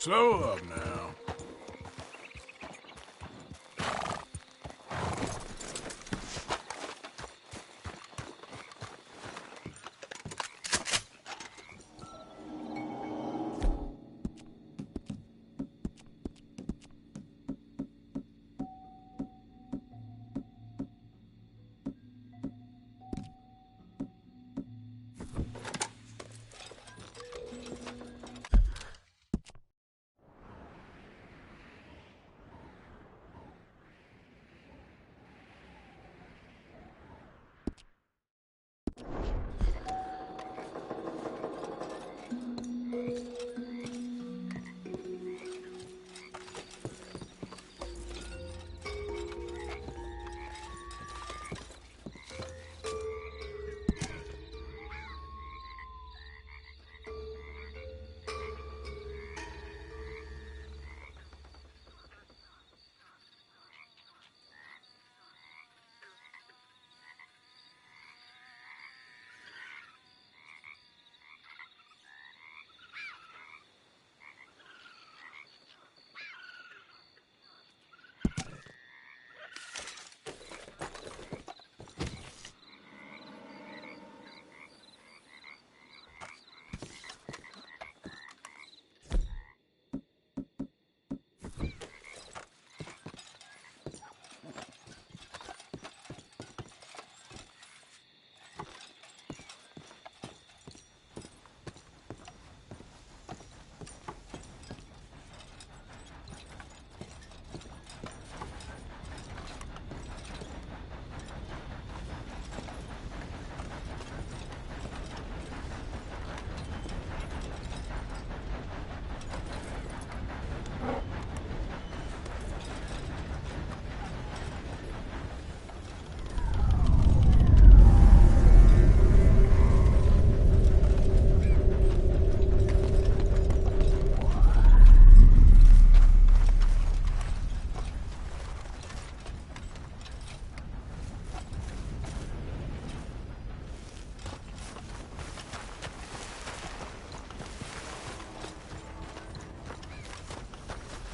Slow up now.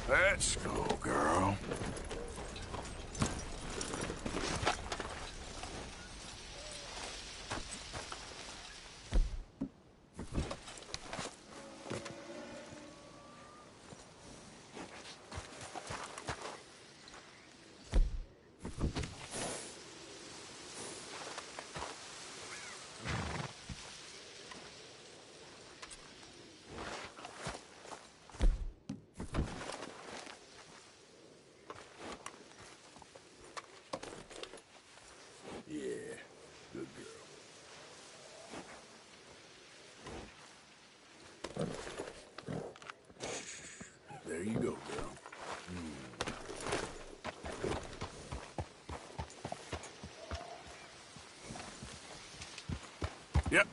Let's go, girl. There you go, girl. Yep.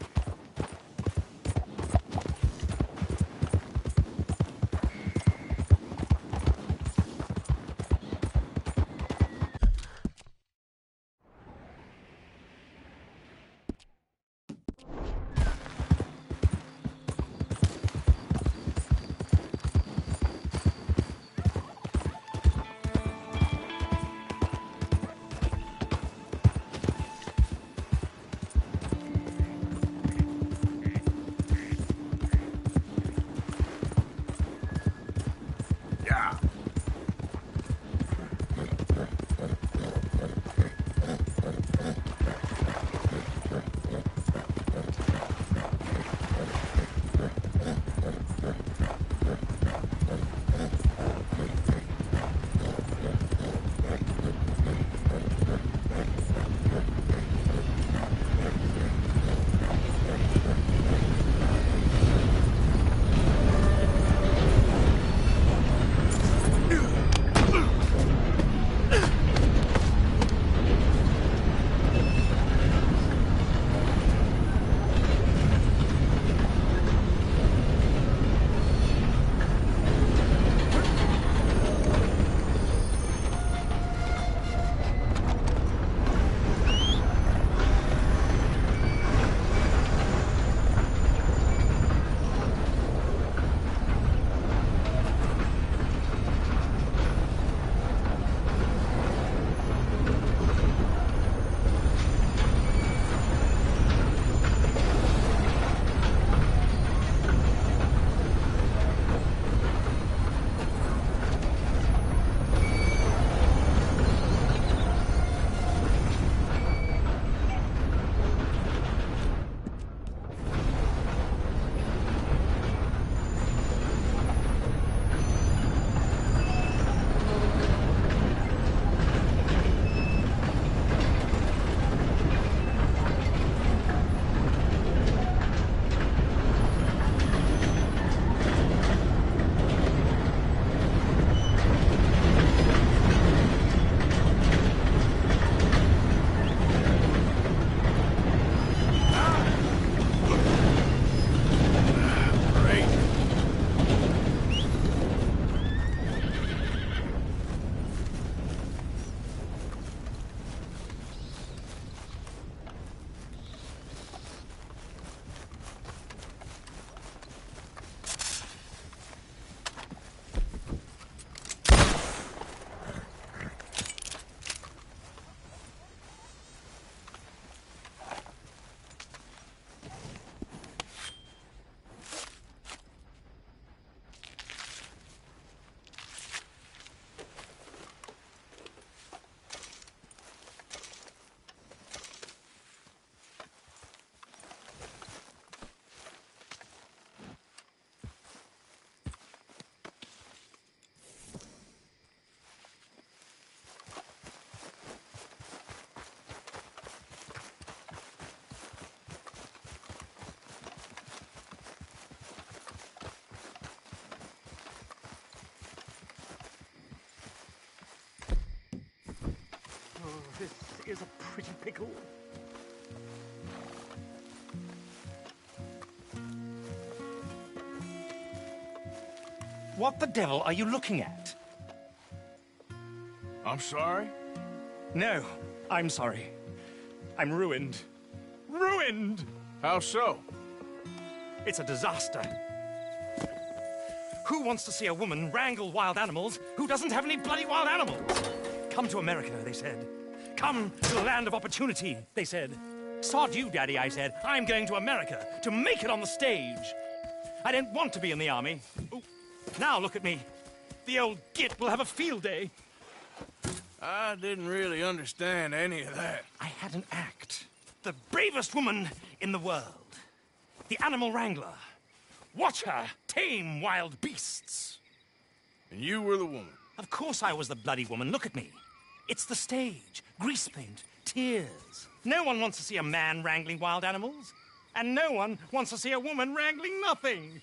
This is a pretty pickle. What the devil are you looking at? I'm sorry? No, I'm sorry. I'm ruined. Ruined! How so? It's a disaster. Who wants to see a woman wrangle wild animals who doesn't have any bloody wild animals? Come to America, they said. Come to the land of opportunity, they said. Sod you, Daddy, I said. I'm going to America to make it on the stage. I don't want to be in the army. Ooh, now look at me. The old git will have a field day. I didn't really understand any of that. I had an act. The bravest woman in the world. The animal wrangler. Watch her tame wild beasts. And you were the woman. Of course I was the bloody woman. Look at me. It's the stage. Grease paint. Tears. No one wants to see a man wrangling wild animals. And no one wants to see a woman wrangling nothing.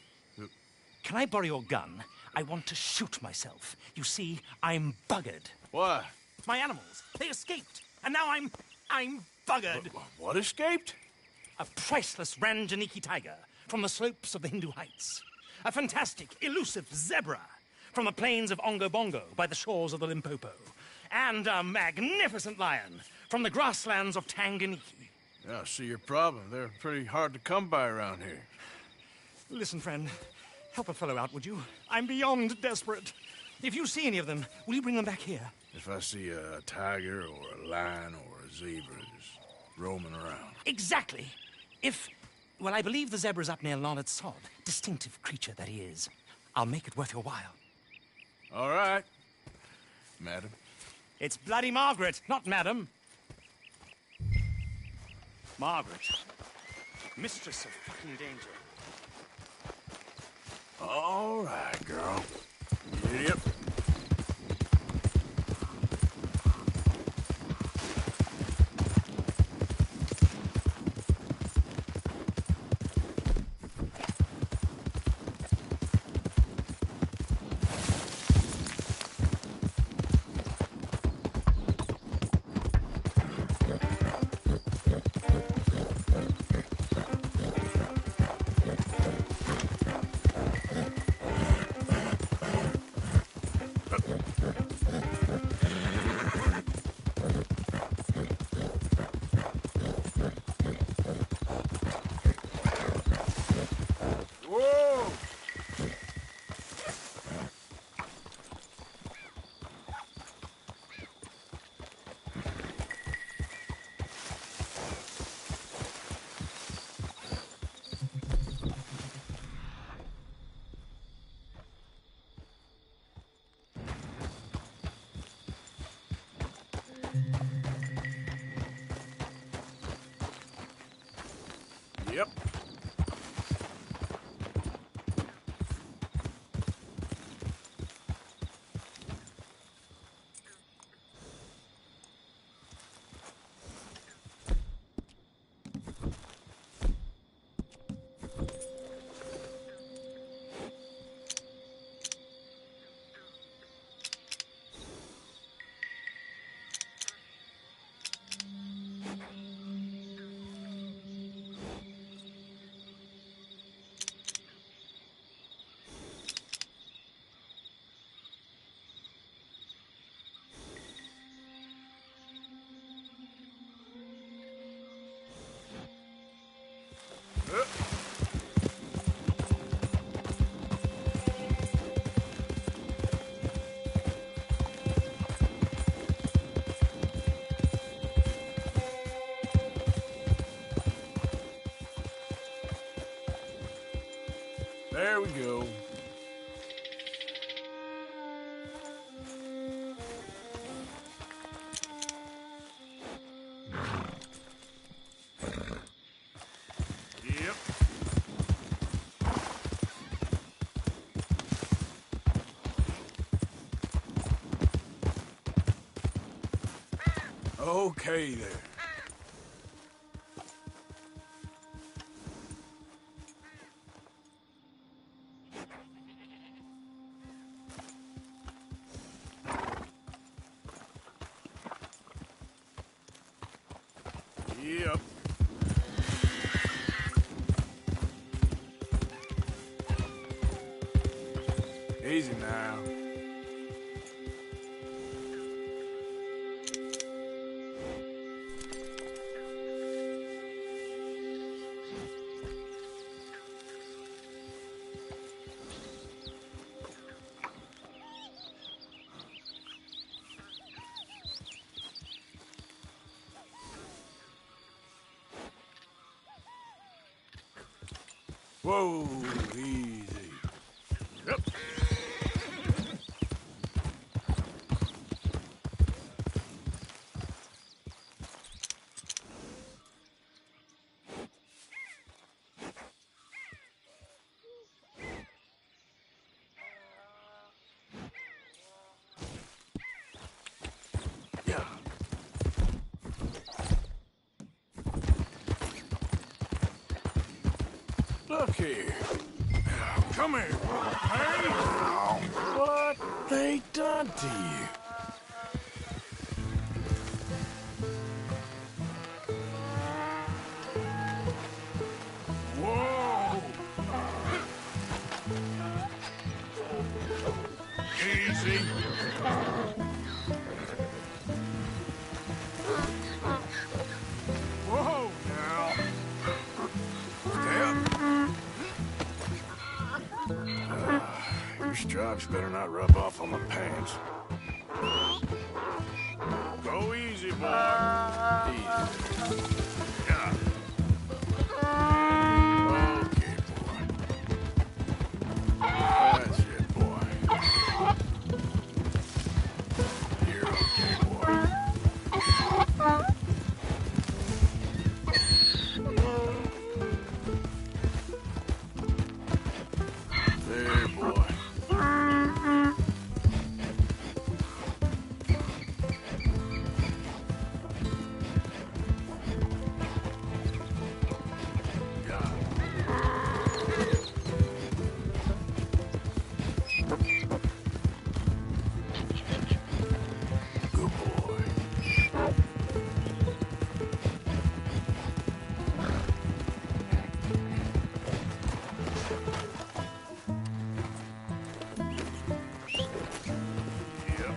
Can I borrow your gun? I want to shoot myself. You see, I'm buggered. Why? My animals, they escaped. And now I'm buggered. What escaped? A priceless Ranjaniki tiger from the slopes of the Hindu Heights. A fantastic, elusive zebra from the plains of Ongo Bongo by the shores of the Limpopo. And a magnificent lion from the grasslands of Tanganyika. Yeah, I see your problem. They're pretty hard to come by around here. Listen, friend, help a fellow out, would you? I'm beyond desperate. If you see any of them, will you bring them back here? If I see a tiger or a lion or a zebra just roaming around. Exactly. Well, I believe the zebra's up near Larned Sod. Distinctive creature that he is. I'll make it worth your while. All right, madam. It's bloody Margaret, not madam. Margaret. Mistress of fucking danger. All right, girl. Yep. Yep. There we go. Yep. Okay there. Yep. Easy now. Whoa, easy. Yep. Yeah. Look here. Come here. Hey! What they done to you? Whoa! Easy. Whoa, now. Step. Your stripes better not rub off on my pants. Go easy, boy. Easy. Yeah. Okay, boy. That's it, boy. You're okay, boy. There, boy. Good boy. Yep.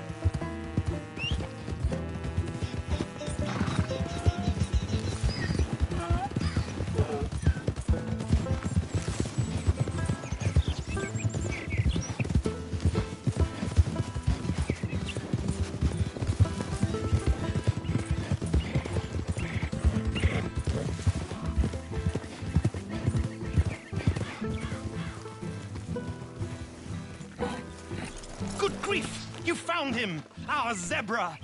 Good grief! You found him! Our zebra!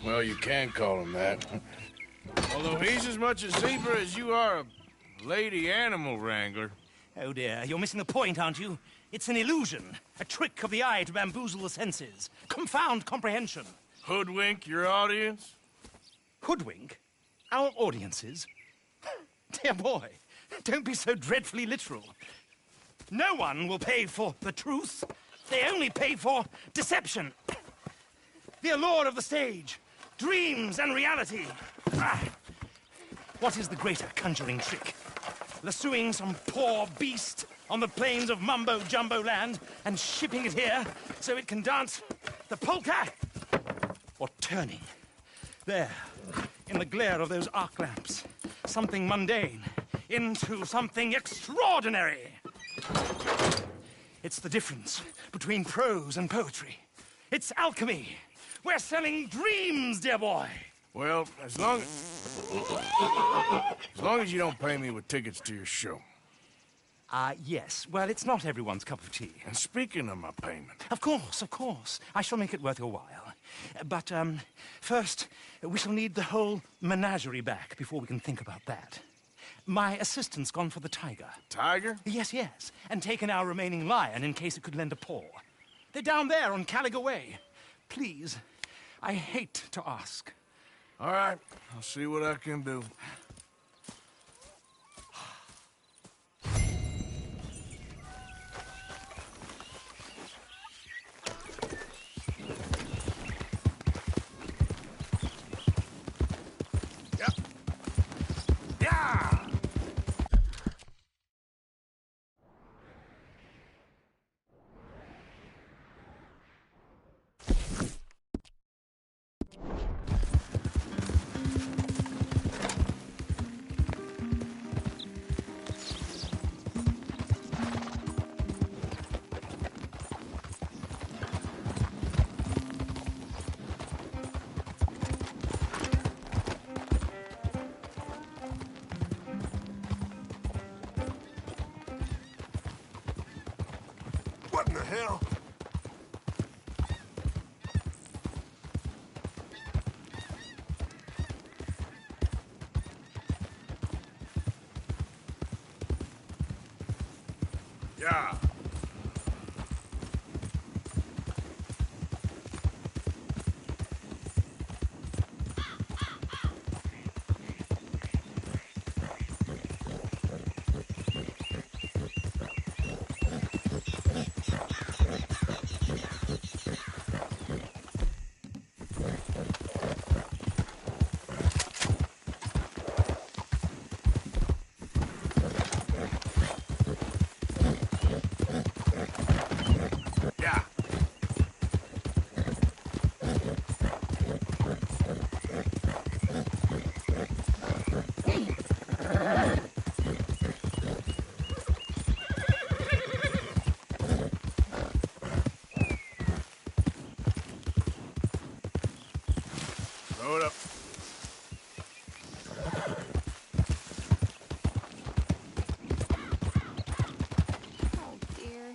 Well, you can call him that. Although he's as much a zebra as you are a lady animal wrangler. Oh dear, you're missing the point, aren't you? It's an illusion, a trick of the eye to bamboozle the senses, confound comprehension. Hoodwink your audience? Hoodwink? Our audiences? Dear boy, don't be so dreadfully literal. No one will pay for the truth. They only pay for deception. The allure of the stage, dreams and reality. What is the greater conjuring trick? Lassoing some poor beast on the plains of mumbo-jumbo land and shipping it here so it can dance the polka? Or turning, there, in the glare of those arc lamps, something mundane into something extraordinary? It's the difference between prose and poetry. It's alchemy. We're selling dreams, dear boy. Well, as long as you don't pay me with tickets to your show. Yes. Well, it's not everyone's cup of tea. And speaking of my payment... Of course, of course. I shall make it worth your while. But, first, we shall need the whole menagerie back before we can think about that. My assistant's gone for the tiger. Tiger? Yes, yes. And taken our remaining lion in case it could lend a paw. They're down there on Caliga Way. Please, I hate to ask. All right, I'll see what I can do. Yep. What in the hell? Yeah. Yeah. Throw it up. Oh, dear.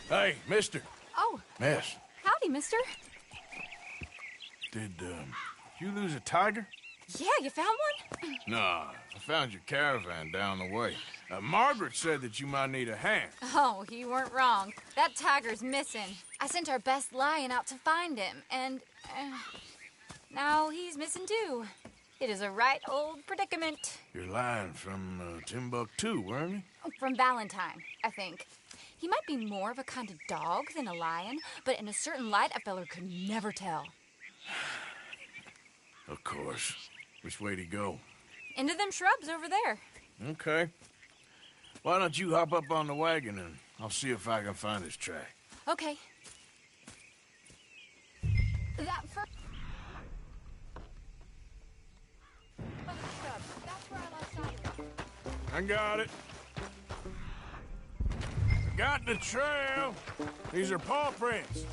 Hey, mister. Oh, Miss. howdy, mister. Did you lose a tiger? Yeah, you found one? Nah, I found your caravan down the way. Margaret said that you might need a hand. Oh, you weren't wrong. That tiger's missing. I sent our best lion out to find him, and now he's missing too. It is a right old predicament. You're lying from Timbuktu, weren't you? From Valentine, I think. He might be more of a kind of dog than a lion, but in a certain light, a feller could never tell. Of course. Which way to go? Into them shrubs over there. Okay. Why don't you hop up on the wagon and I'll see if I can find his track. Okay. That first... That's where I left Cyrus. I got it. Got the trail. These are paw prints.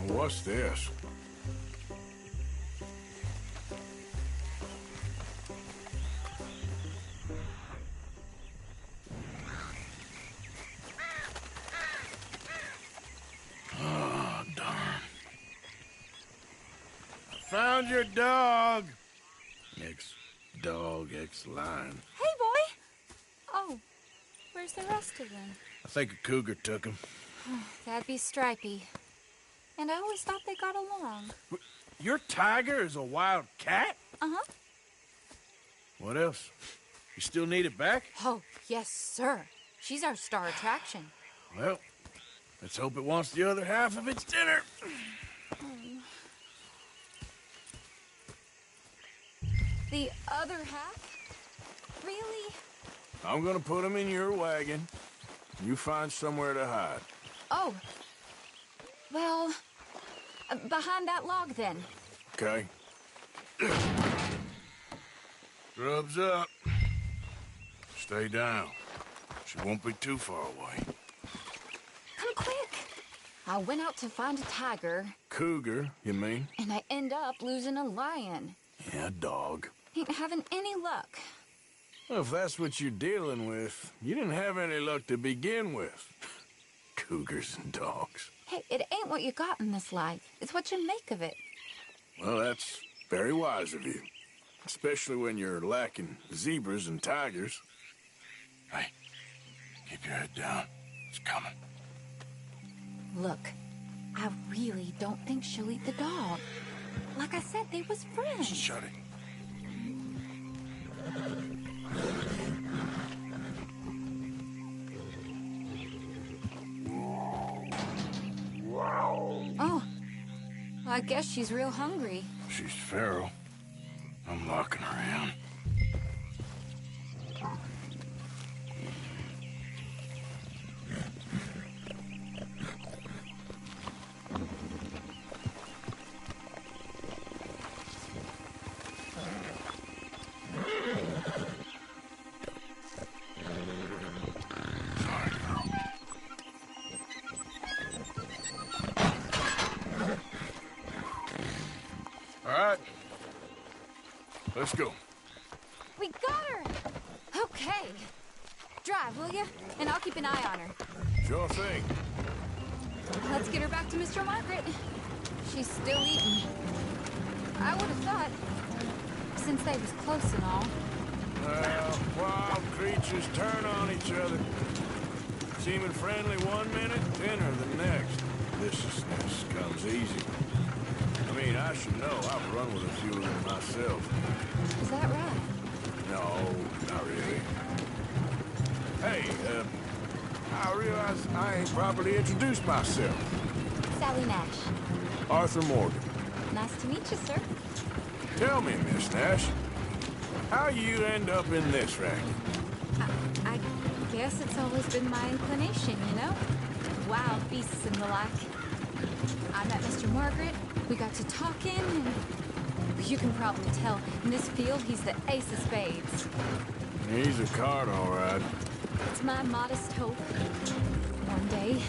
What's this? Oh, darn. Found your dog. Ex-dog, ex-lion. Hey, boy! Oh, where's the rest of them? I think a cougar took him. That'd be Stripey. And I always thought they got along. Your tiger is a wild cat? Uh-huh. What else? You still need it back? Oh, yes, sir. She's our star attraction. Well, let's hope it wants the other half of its dinner. The other half? Really? I'm gonna put him in your wagon. You find somewhere to hide. Oh. Well, behind that log, then. Okay. Grub's up. Stay down. She won't be too far away. Come quick. I went out to find a tiger, Cougar, you mean? and I end up losing a lion. Yeah, dog. Ain't having any luck. Well, if that's what you're dealing with, you didn't have any luck to begin with. Cougars and dogs. Hey, it ain't what you got in this life. It's what you make of it. Well, that's very wise of you. Especially when you're lacking zebras and tigers. Hey, keep your head down. It's coming. Look, I really don't think she'll eat the dog. Like I said, they was friends. Shut it. Oh, I guess she's real hungry. She's feral. I'm locking her in. All right. Let's go. We got her! Okay. Drive, will you? And I'll keep an eye on her. Sure thing. Let's get her back to Mr. Margaret. She's still eating. I would have thought, since they was close and all. Well, wild creatures turn on each other. Seeming friendly one minute, thinner the next. Viciousness comes easy. I mean, I should know. I've run with a few of them myself. Is that right? No, not really. Hey, I realize I ain't properly introduced myself. Sally Nash. Arthur Morgan. Nice to meet you, sir. Tell me, Miss Nash, how you end up in this racket? I guess it's always been my inclination, you know? Wild beasts and the like. I met Mr. Margaret, we got to talking, and you can probably tell, in this field, he's the ace of spades. He's a card, all right. It's my modest hope, one day,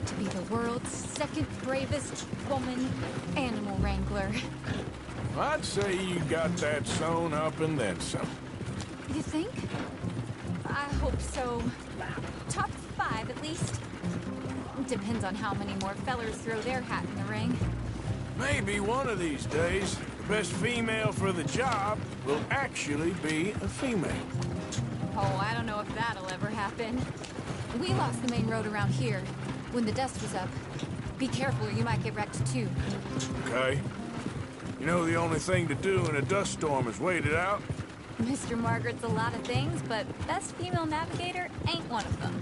to be the world's second bravest woman animal wrangler. I'd say you got that sewn up and then some. You think? I hope so. Top 5, at least. Depends on how many more fellers throw their hat in the ring. Maybe one of these days, the best female for the job will actually be a female. Oh, I don't know if that'll ever happen. We lost the main road around here when the dust was up. Be careful or you might get wrecked too. Okay. You know the only thing to do in a dust storm is wait it out? Mr. Margaret's a lot of things, but best female navigator ain't one of them.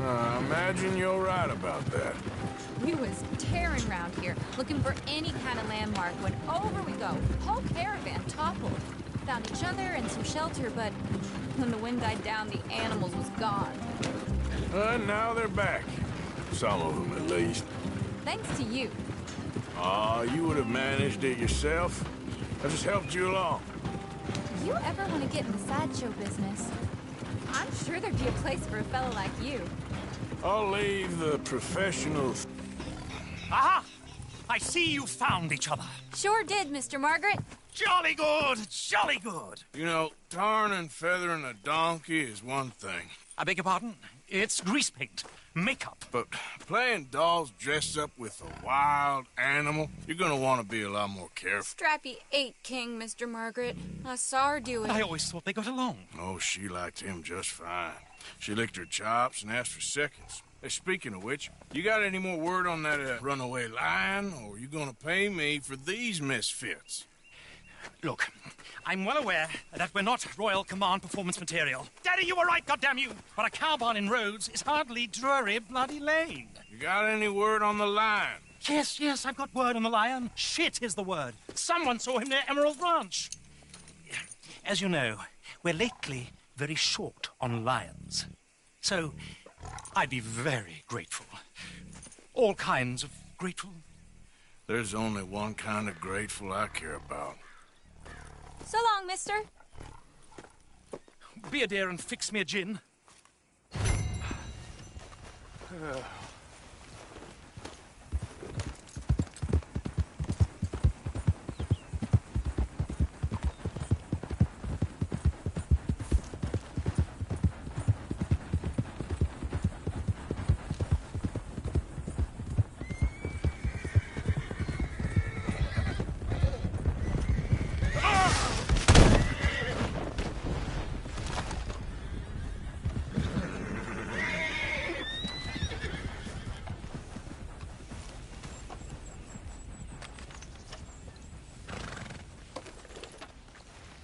I imagine you're right about that. We was tearing around here, looking for any kind of landmark when over we go. Whole caravan toppled. Found each other and some shelter, but when the wind died down, the animals was gone. And now they're back. Some of them, at least. Thanks to you. Aw, you would have managed it yourself. I just helped you along. If you ever want to get in the sideshow business, I'm sure there'd be a place for a fellow like you. I'll leave the professionals. Aha! I see you found each other. Sure did, Mr. Margaret. Jolly good, jolly good. You know, tarring and feathering a donkey is one thing. I beg your pardon? It's grease paint, makeup. But playing dolls dressed up with a wild animal, you're gonna want to be a lot more careful. Strappy ate King, Mr. Margaret. I saw her do it. I always thought they got along. Oh, she liked him just fine. She licked her chops and asked for seconds. Hey, speaking of which, you got any more word on that runaway lion, or are you gonna pay me for these misfits? Look, I'm well aware that we're not Royal Command performance material. Daddy, you were right, goddamn you! But a cow barn in Rhodes is hardly Drury Bloody Lane. You got any word on the lion? Yes, I've got word on the lion. Shit is the word. Someone saw him near Emerald Ranch. As you know, we're lately very short on lions. So, I'd be very grateful. All kinds of grateful. There's only one kind of grateful I care about. So long, mister. Be a dear and fix me a gin.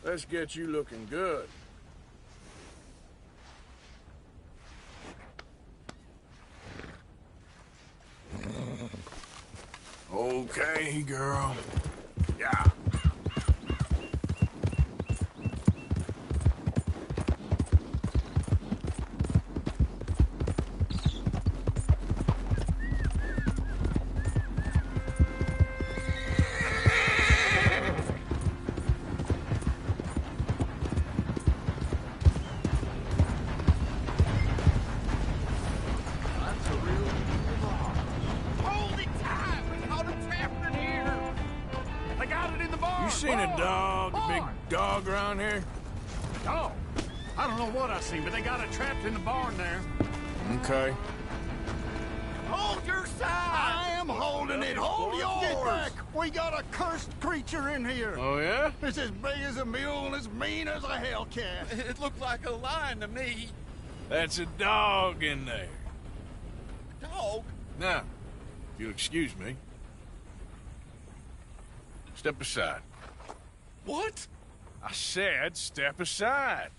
Let's get you looking good. Okay, girl. Yeah. Hold it tight! We caught a trap in here! seen a dog, a big dog around here? Dog? I don't know what I seen, but they got it trapped in the barn there. Okay. Hold your side! I am holding it. Hold yours! Get back! We got a cursed creature in here. Oh, yeah? It's as big as a mule and as mean as a hellcat. It looked like a lion to me. That's a dog in there. Dog? Now, if you'll excuse me. Step aside. What? I said step aside.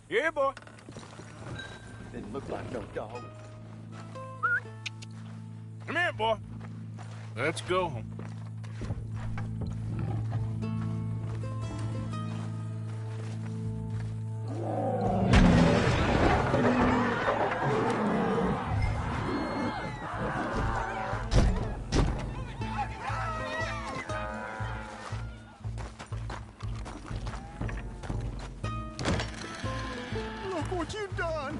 Yeah, boy. Didn't look like no dog. Come here, boy. Let's go home. Look what you done!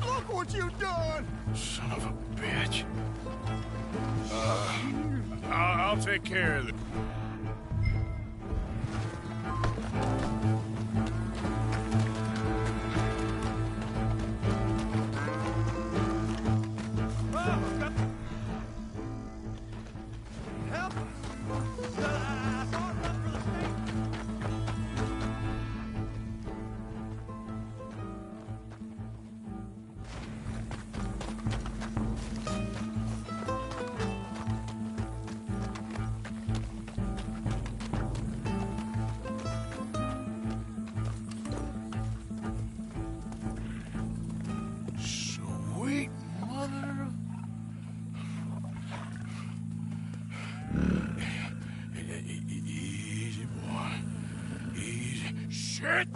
Look what you done! Son of a bitch. I'll take care of it. Help! Sweet mother of... Easy, boy. Easy. Shit!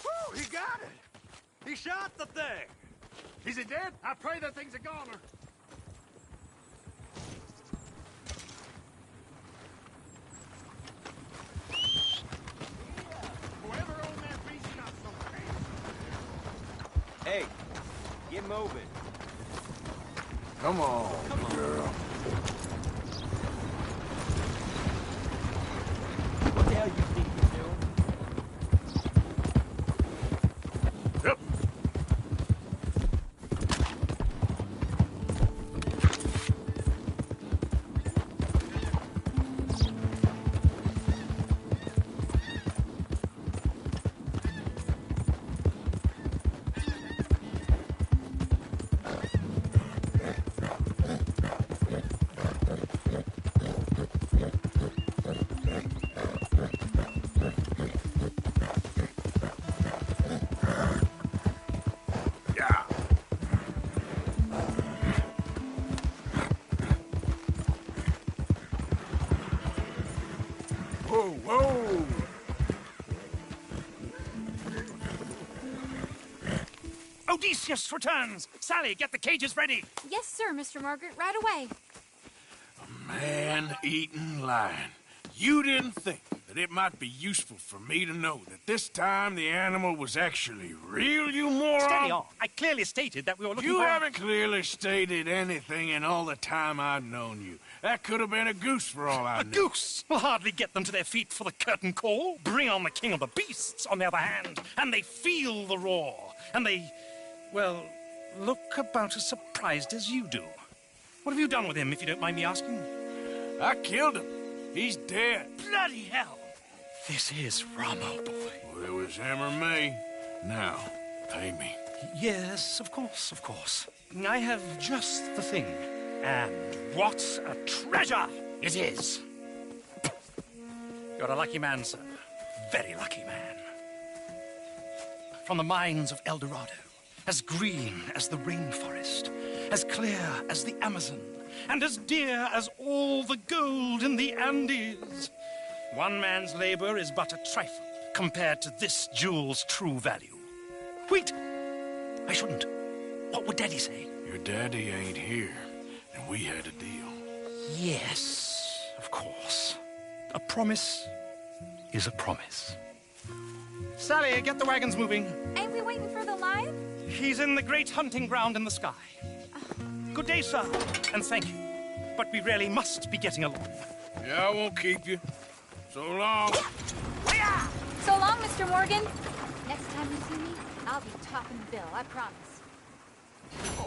Woo, he got it! He shot the thing! Is it dead? I pray that thing's a goner. Whoever owned that beast got some hands. Hey, get moving. Come on, girl. What the hell you think you're doing? Yep. Yeah. Whoa, whoa! Odysseus returns! Sally, get the cages ready! Yes, sir, Mr. Margaret, right away. Man-eating lion. You didn't think that it might be useful for me to know that this time the animal was actually real, you moron? Steady on. I clearly stated that we were looking You for... haven't clearly stated anything in all the time I've known you. That could have been a goose for all I A knew. goose will hardly get them to their feet for the curtain call. Bring on the king of the beasts, on the other hand, and they feel the roar. And they, well, look about as surprised as you do. What have you done with him, if you don't mind me asking? I killed him. He's dead. Bloody hell! This is Ramo, boy. Well, it was him or me. Now, pay me. Yes, of course, of course. I have just the thing. And what a treasure it is! You're a lucky man, sir. Very lucky man. From the mines of El Dorado, as green as the rainforest, as clear as the Amazon, and as dear as all the gold in the Andes. One man's labor is but a trifle compared to this jewel's true value. Wait! I shouldn't. What would Daddy say? Your daddy ain't here, and we had a deal. Yes, of course. A promise is a promise. Sally, get the wagons moving. Ain't we waiting for the lion? He's in the great hunting ground in the sky. Good day, sir, and thank you. But we really must be getting along. Yeah, I won't keep you. So long. So long, Mr. Morgan. Next time you see me, I'll be topping the bill, I promise.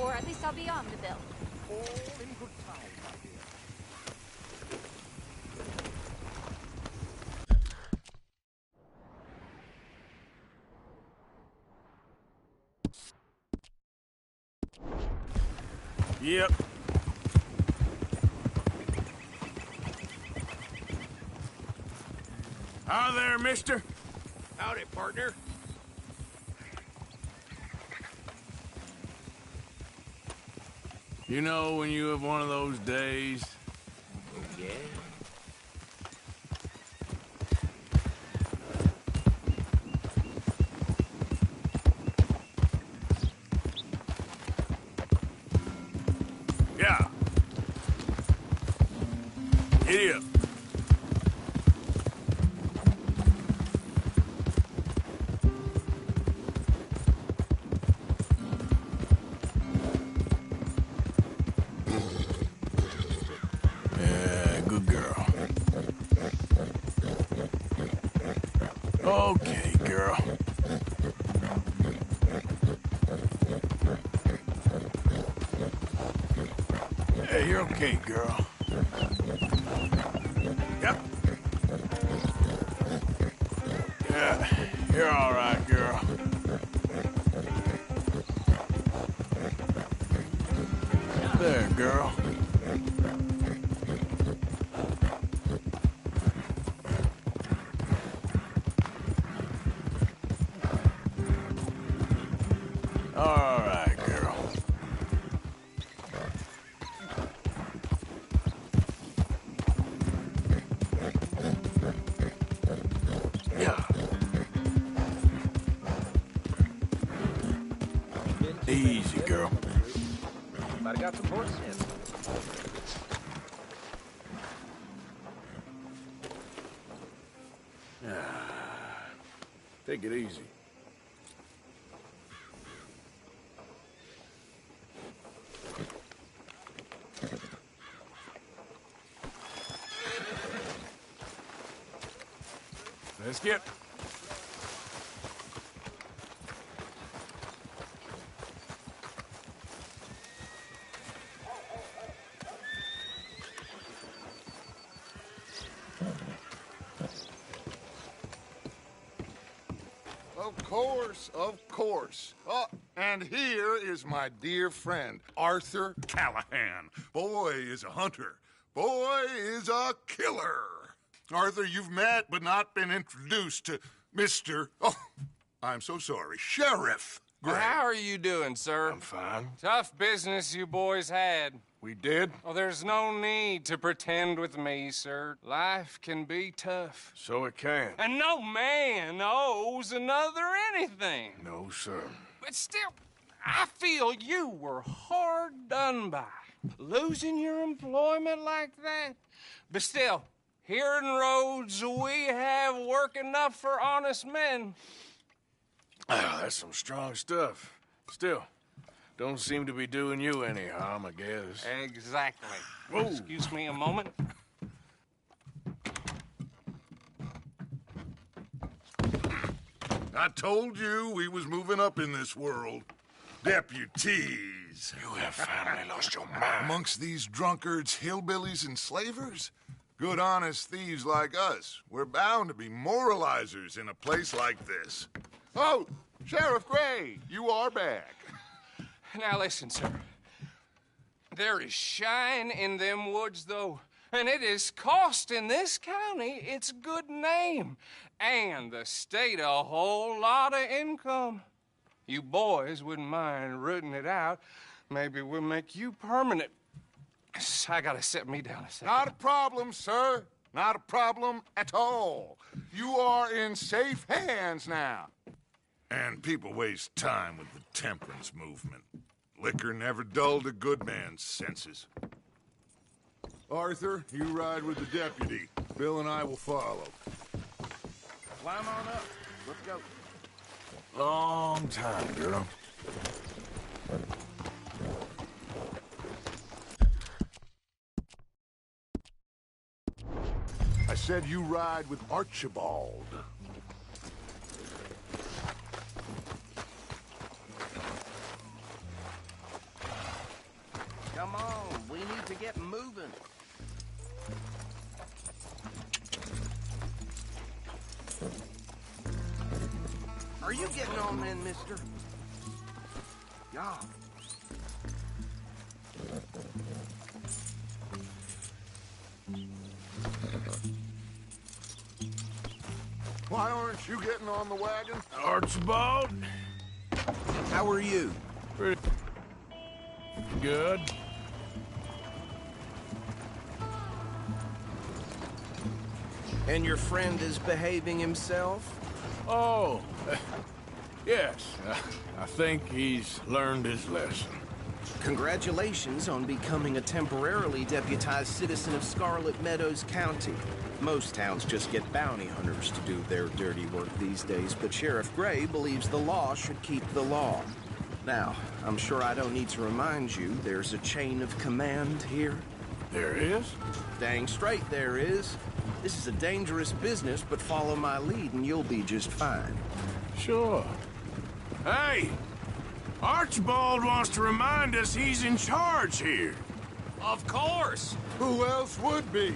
Or at least I'll be on the bill. All in good time, my dear. Yep. Hi there, mister. Howdy, partner. You know when you have one of those days? Yeah? Yeah. Giddy up. Yeah, good girl. Okay, girl. Hey, you're okay, girl. Yep. Yeah, you're all right, girl. There, girl. All right, girl. Yeah. Easy, girl. Might have got some horse sense. Take it easy. Let's get. Of course, of course. Oh, and here is my dear friend, Arthur Callahan. Boy is a hunter. Boy is a killer. Arthur, you've met but not been introduced to Mr. Oh, I'm so sorry, Sheriff Gray. How are you doing, sir? I'm fine. Tough business you boys had. We did? Oh, there's no need to pretend with me, sir. Life can be tough. So it can. And no man owes another anything. No, sir. But still, I feel you were hard done by. Losing your employment like that. But still, here in Rhodes, we have work enough for honest men. Ah, that's some strong stuff. Still, don't seem to be doing you any harm, I guess. Exactly. Whoa. Excuse me a moment. I told you we was moving up in this world. Deputies. You have finally lost your mind. Amongst these drunkards, hillbillies, and slavers? Good, honest thieves like us. We're bound to be moralizers in a place like this. Oh, Sheriff Gray, you are back. Now listen, sir. There is shine in them woods, though, and it is costing this county its good name and the state a whole lot of income. You boys wouldn't mind rooting it out. Maybe we'll make you permanent. I gotta set me down a second. Not a problem, sir. Not a problem at all. You are in safe hands now. And people waste time with the temperance movement. Liquor never dulled a good man's senses. Arthur, you ride with the deputy. Bill and I will follow. Climb on up. Let's go. Long time, girl. I said you ride with Archibald. Come on, we need to get moving. Are you getting on then, mister? Yeah. Why aren't you getting on the wagon? Archibald? How are you? Pretty good. And your friend is behaving himself? Oh, yes. I think he's learned his lesson. Congratulations on becoming a temporarily deputized citizen of Scarlet Meadows County. Most towns just get bounty hunters to do their dirty work these days, but Sheriff Gray believes the law should keep the law. Now, I'm sure I don't need to remind you there's a chain of command here. There is? Dang straight there is. This is a dangerous business, but follow my lead and you'll be just fine. Sure. Hey! Archibald wants to remind us he's in charge here. Of course. Who else would be?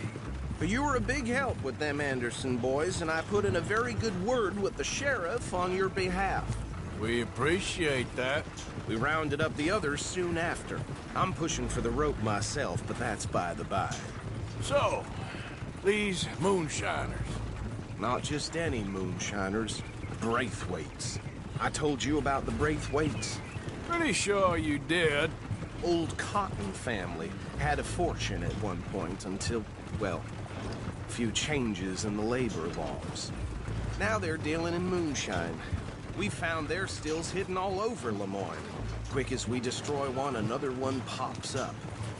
But you were a big help with them Anderson boys, and I put in a very good word with the sheriff on your behalf. We appreciate that. We rounded up the others soon after. I'm pushing for the rope myself, but that's by the by. So, these moonshiners. Not just any moonshiners, Braithwaites. I told you about the Braithwaites. Pretty sure you did. Old Cotton family had a fortune at one point until, well, a few changes in the labor laws. Now they're dealing in moonshine. We found their stills hidden all over Lemoyne. Quick as we destroy one, another one pops up.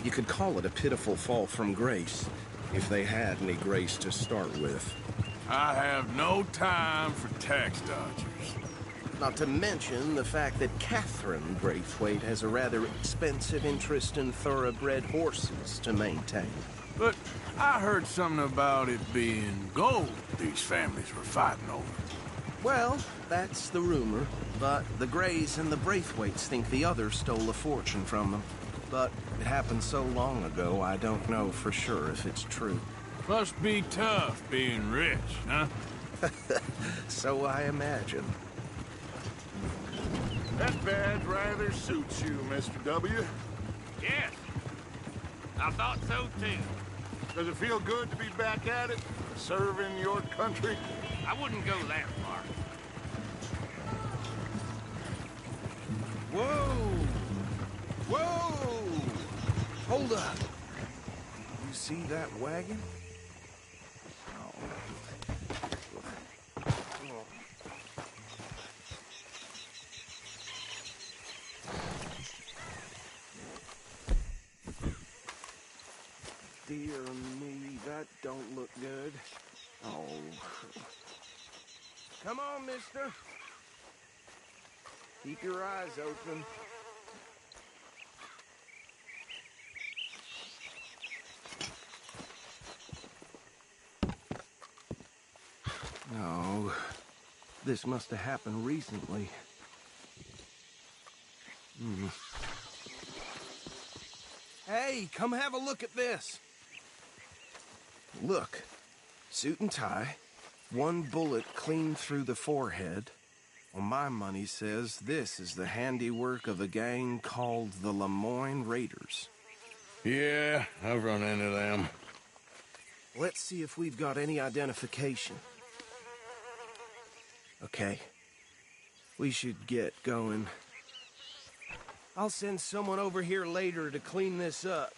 You could call it a pitiful fall from grace, if they had any grace to start with. I have no time for tax dodgers. Not to mention the fact that Catherine Braithwaite has a rather expensive interest in thoroughbred horses to maintain. But I heard something about it being gold these families were fighting over. Well, that's the rumor, but the Grays and the Braithwaites think the other stole a fortune from them. But it happened so long ago, I don't know for sure if it's true. Must be tough being rich, huh? So I imagine. That badge rather suits you, Mr. W. Yes. I thought so, too. Does it feel good to be back at it? Serving your country? I wouldn't go that far. Whoa! Whoa! Hold up. You see that wagon? Dear me, that don't look good. Oh. Come on, mister. Keep your eyes open. No. This must have happened recently. Hey, come have a look at this. Look, suit and tie, one bullet clean through the forehead. Well, my money says this is the handiwork of a gang called the Lemoyne Raiders. Yeah, I've run into them. Let's see if we've got any identification. Okay. We should get going. I'll send someone over here later to clean this up.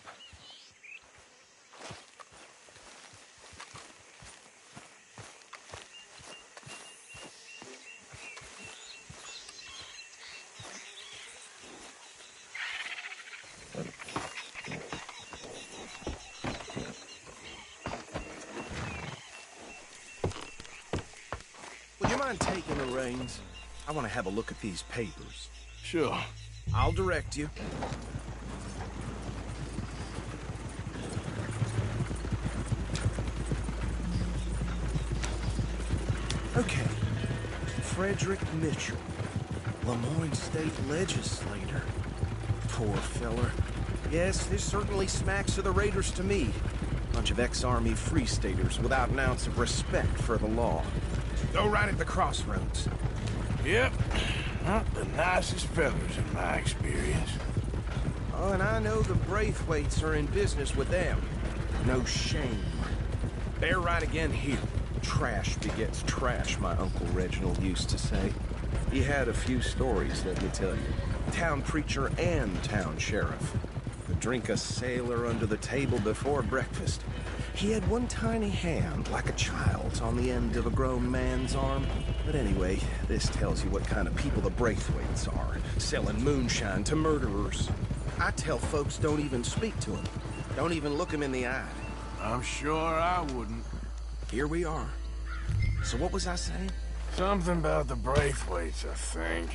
mind taking the reins? I want to have a look at these papers. Sure. I'll direct you. Okay. Frederick Mitchell, Lemoyne State Legislator. Poor feller. Yes, this certainly smacks of the Raiders to me. Bunch of ex-Army Free Staters without an ounce of respect for the law. Go right at the crossroads. Yep. Not the nicest fellas in my experience. Oh, and I know the Braithwaites are in business with them. No shame. They're right again here. Trash begets trash, my Uncle Reginald used to say. He had a few stories, let me tell you. Town preacher and town sheriff. Would drink a sailor under the table before breakfast. He had one tiny hand, like a child's, on the end of a grown man's arm. But anyway, this tells you what kind of people the Braithwaites are. Selling moonshine to murderers. I tell folks don't even speak to them. Don't even look them in the eye. I'm sure I wouldn't. Here we are. So what was I saying? Something about the Braithwaites, I think.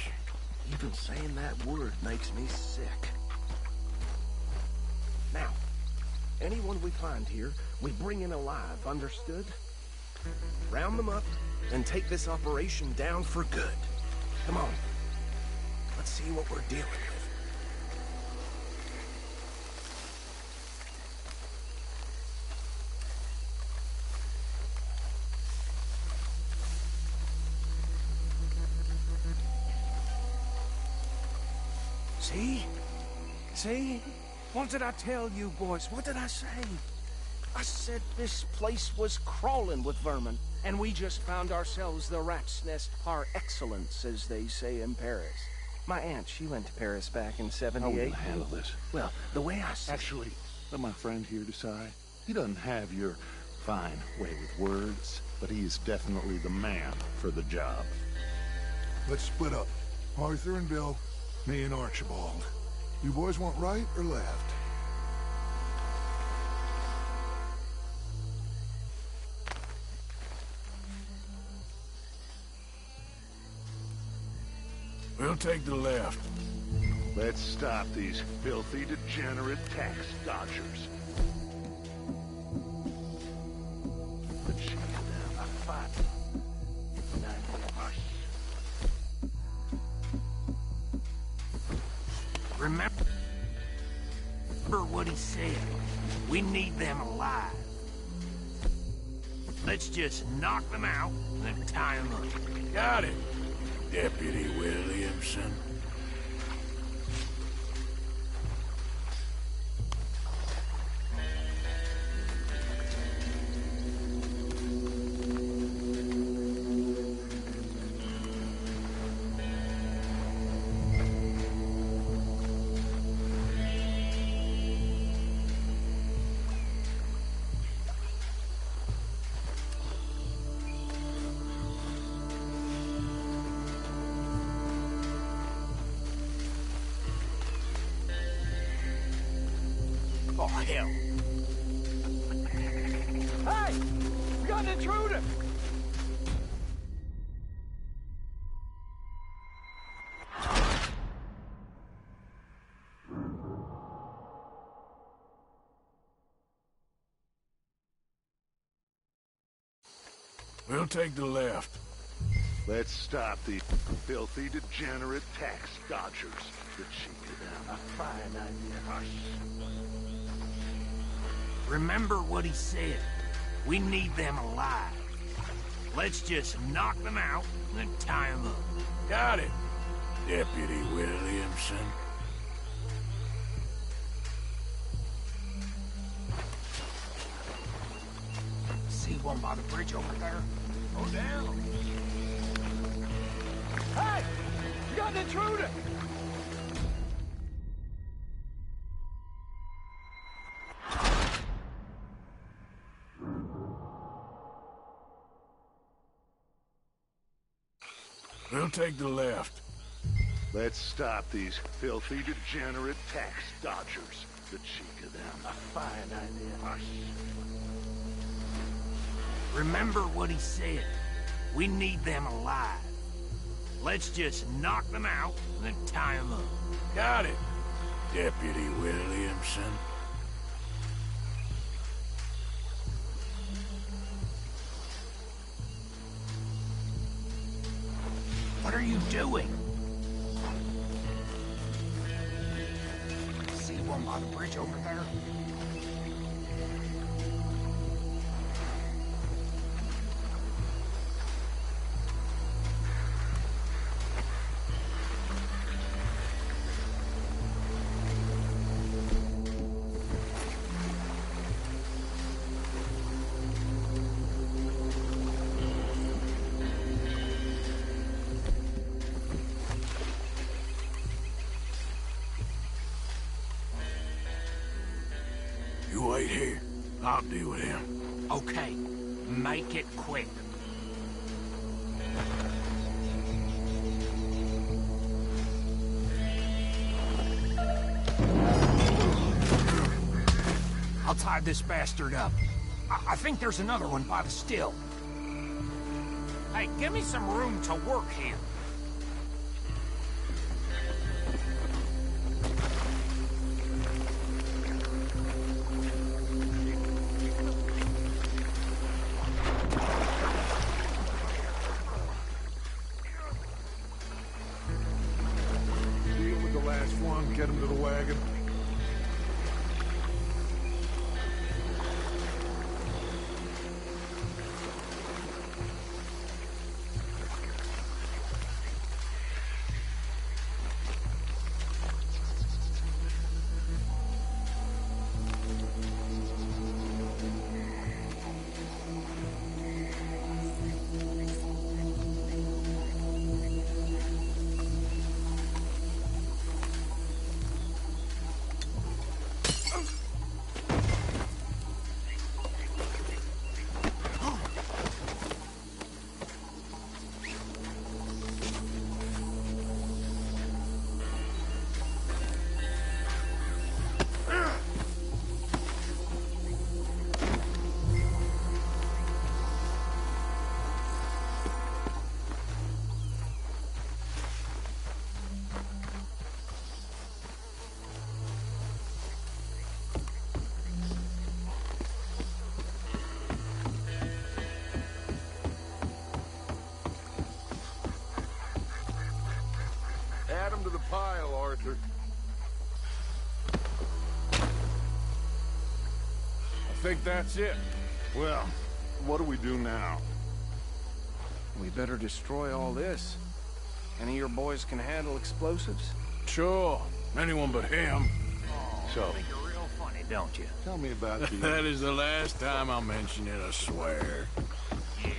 Even saying that word makes me sick. Now, anyone we find here, we bring in alive, understood? Round them up, and take this operation down for good. Come on. Let's see what we're dealing with. See? See? What did I tell you, boys? What did I say? I said this place was crawling with vermin, and we just found ourselves the rat's nest par excellence, as they say in Paris. My aunt, she went to Paris back in '78. How will you handle this? Well, the way I see Actually, let my friend here decide. He doesn't have your fine way with words, but he is definitely the man for the job. Let's split up. Arthur and Bill, me and Archibald. You boys want right or left? We'll take the left. Let's stop these filthy, degenerate tax dodgers. Let's shake it down. Fight. Remember what he said. We need them alive. Let's just knock them out and then tie them up. Got it, Deputy Williamson. Oh, hell. Hey! We got an intruder! We'll take the left. Let's stop these filthy, degenerate tax dodgers. Let's shake it down. A fine idea. Remember what he said. We need them alive. Let's just knock them out and then tie them up. Got it, Deputy Williamson. See one by the bridge over there? Go down. Hey! We got an intruder! We'll take the left. Let's stop these filthy, degenerate tax dodgers. Let's shake it down. A fine idea. Remember what he said. We need them alive. Let's just knock them out and then tie them up. Got it, Deputy Williamson. What are you doing? See one by the bridge over there? You wait here. I'll deal with him. Okay, make it quick. I'll tie this bastard up. I think there's another one by the still. Hey, give me some room to work here. Deal with the last one. Get him to the wagon. Add him to the pile, Arthur. I think that's it. Well, what do we do now? We better destroy all this. Any of your boys can handle explosives? Sure. Anyone but him. So, Think you're real funny, don't you? tell me about the... That is the last time I'll mention it, I swear. Yeah,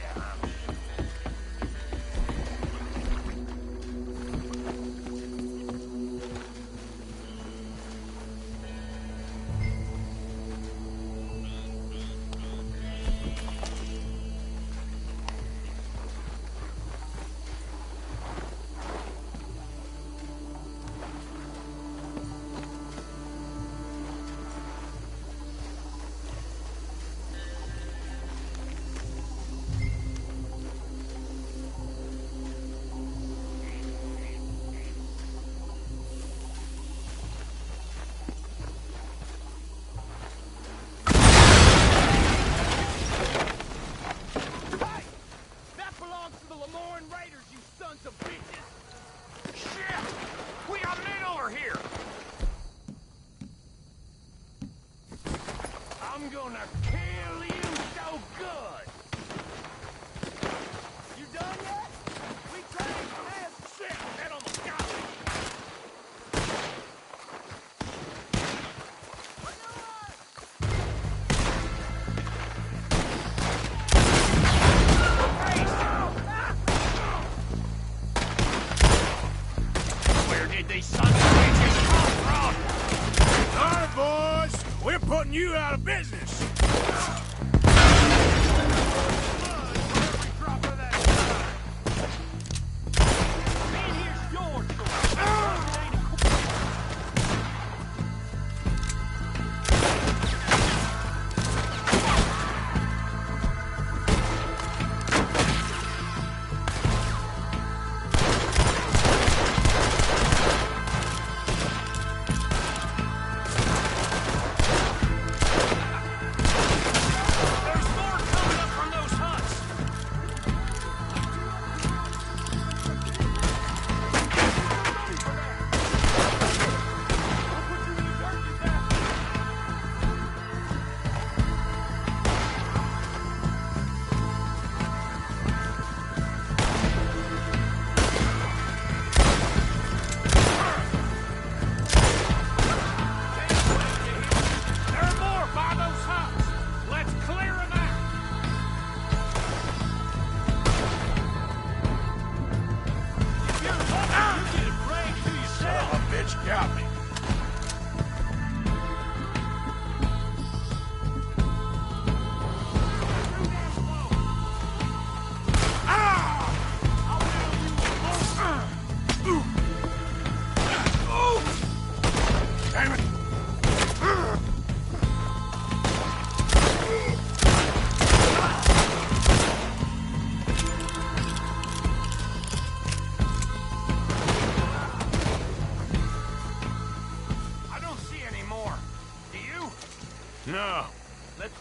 I'm gonna kill you so good! You done yet? We trained for this shit! That almost got me! Where did these sons of bitches come from? All right, boys. We're putting you out of business.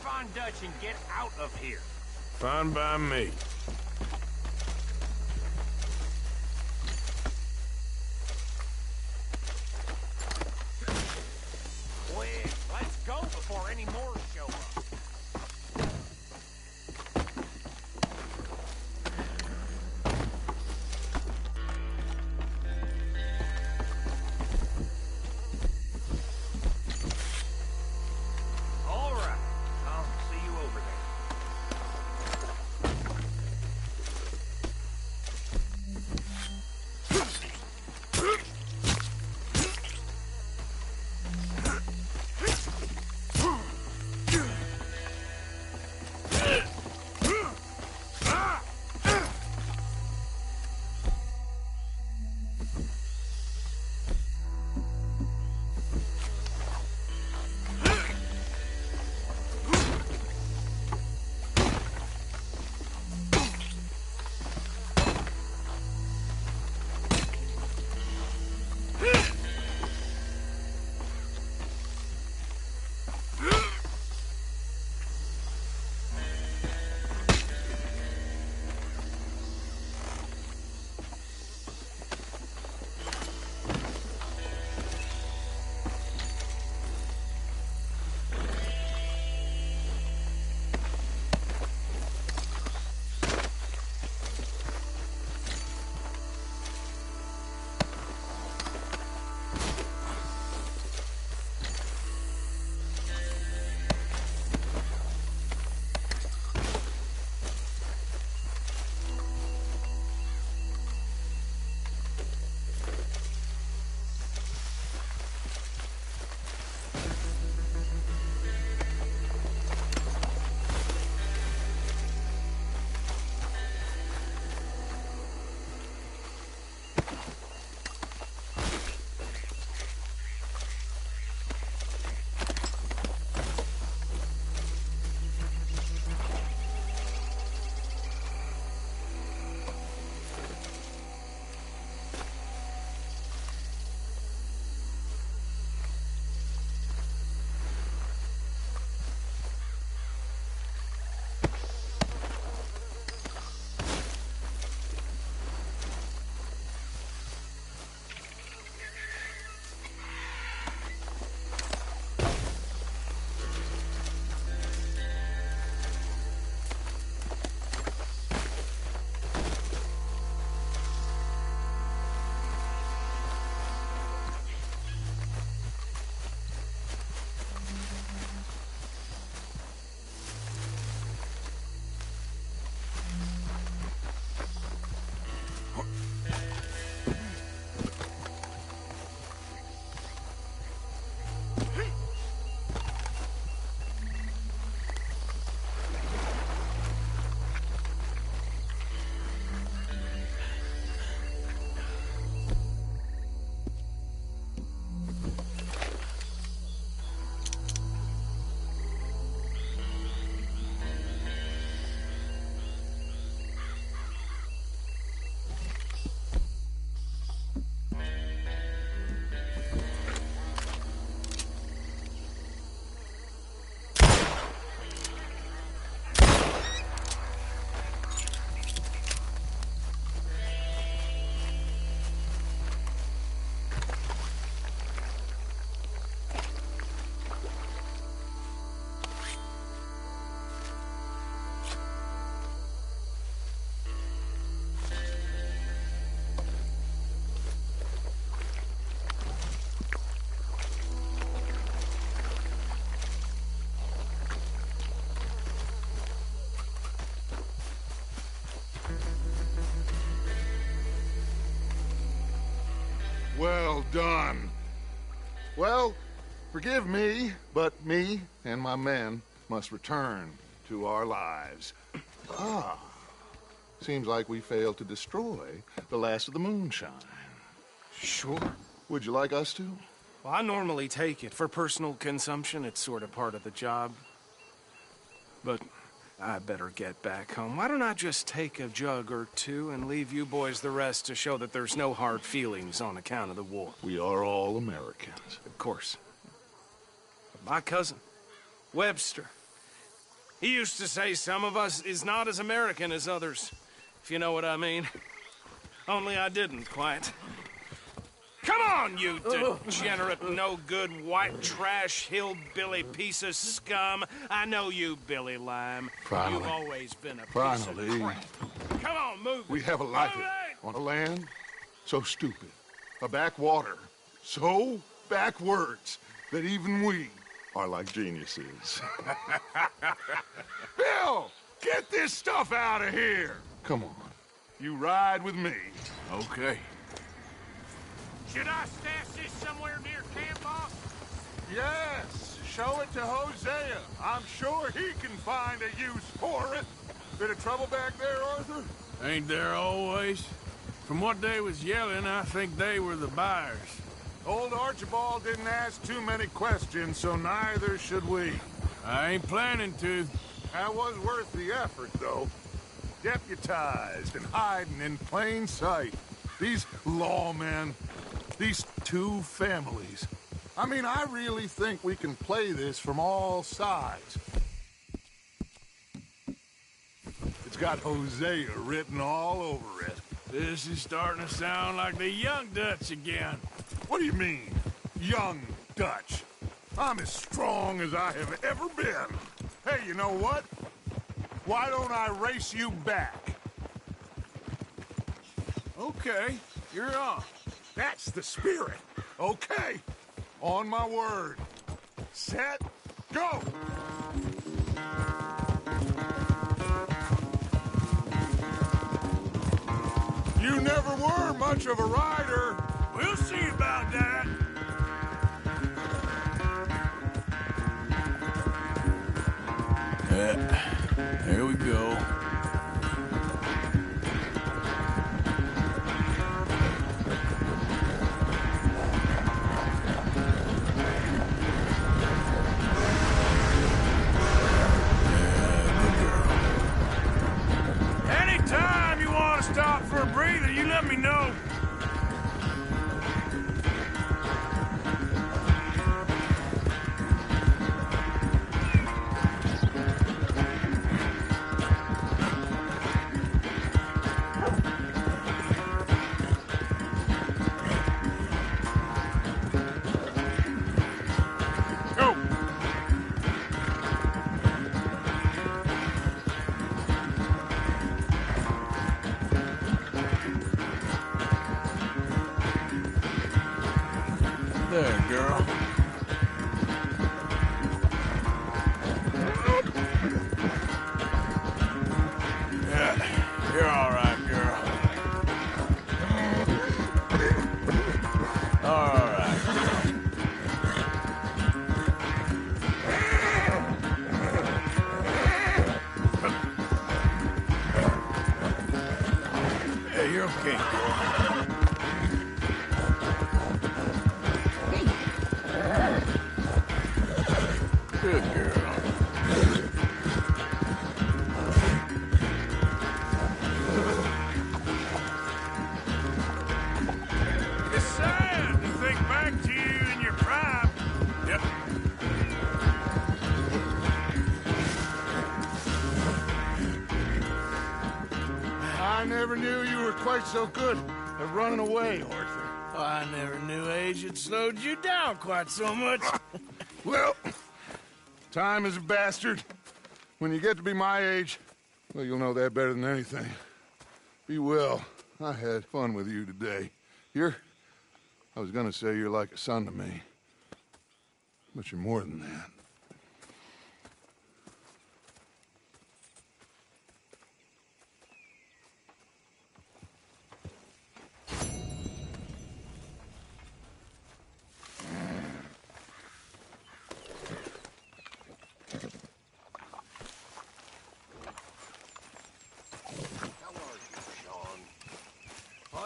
Fine Dutch and get out of here. Fine by me. Quick, let's go before any more show up. All right, I'll see you over there. Well done. Well, forgive me, but me and my men must return to our lives. Ah, seems like we failed to destroy the last of the moonshine. Sure. Would you like us to? Well, I normally take it. For personal consumption, it's sort of part of the job. But I better get back home. Why don't I just take a jug or two and leave you boys the rest to show that there's no hard feelings on account of the war? We are all Americans. Of course. But my cousin, Webster, He used to say some of us is not as American as others, if you know what I mean. Only I didn't quite. Come on, you degenerate, no-good, white trash, hillbilly piece of scum. I know you, Billy Lime. Finally. You've always been a piece Finally. of crap. Come on, move. We have a life on a land so stupid, a backwater so backwards that even we are like geniuses. Bill, get this stuff out of here. Come on, you ride with me. Okay. Should I stash this somewhere near camp, boss? Yes, show it to Hosea. I'm sure he can find a use for it. Bit of trouble back there, Arthur? Ain't there always? From what they was yelling, I think they were the buyers. Old Archibald didn't ask too many questions, so neither should we. I ain't planning to. That was worth the effort, though. Deputized and hiding in plain sight. These lawmen, these two families. I mean, I really think we can play this from all sides. It's got Hosea written all over it. This is starting to sound like the Young Dutch again. What do you mean, young Dutch? I'm as strong as I have ever been. Hey, you know what? Why don't I race you back? Okay, you're on. That's the spirit. Okay, on my word. Set, go! You never were much of a rider. We'll see about that. There we go. Anytime you want to stop for a breather, you let me know. There, girl. Yeah, you're all right, girl. All right. Yeah, you're okay. Good girl. It's sad to think back to you in your prime. Yep. I never knew you were quite so good at running away, Arthur. I never knew age had slowed you down quite so much. Well, time is a bastard. When you get to be my age, well, you'll know that better than anything. Be well. I had fun with you today. I was gonna say you're like a son to me. But you're more than that.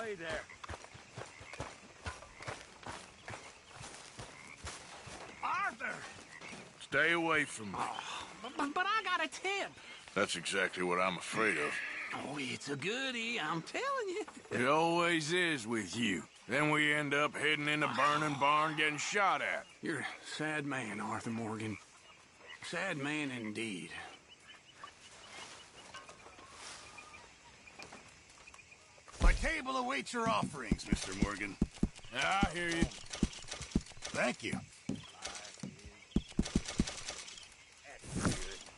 Hey there. Arthur! Stay away from me. But I got a tip. That's exactly what I'm afraid of. Oh, it's a goodie, I'm telling you. It always is with you. Then we end up heading in a burning barn getting shot at. You're a sad man, Arthur Morgan. Sad man indeed. table awaits your offerings, Mr. Morgan. I hear you. Thank you.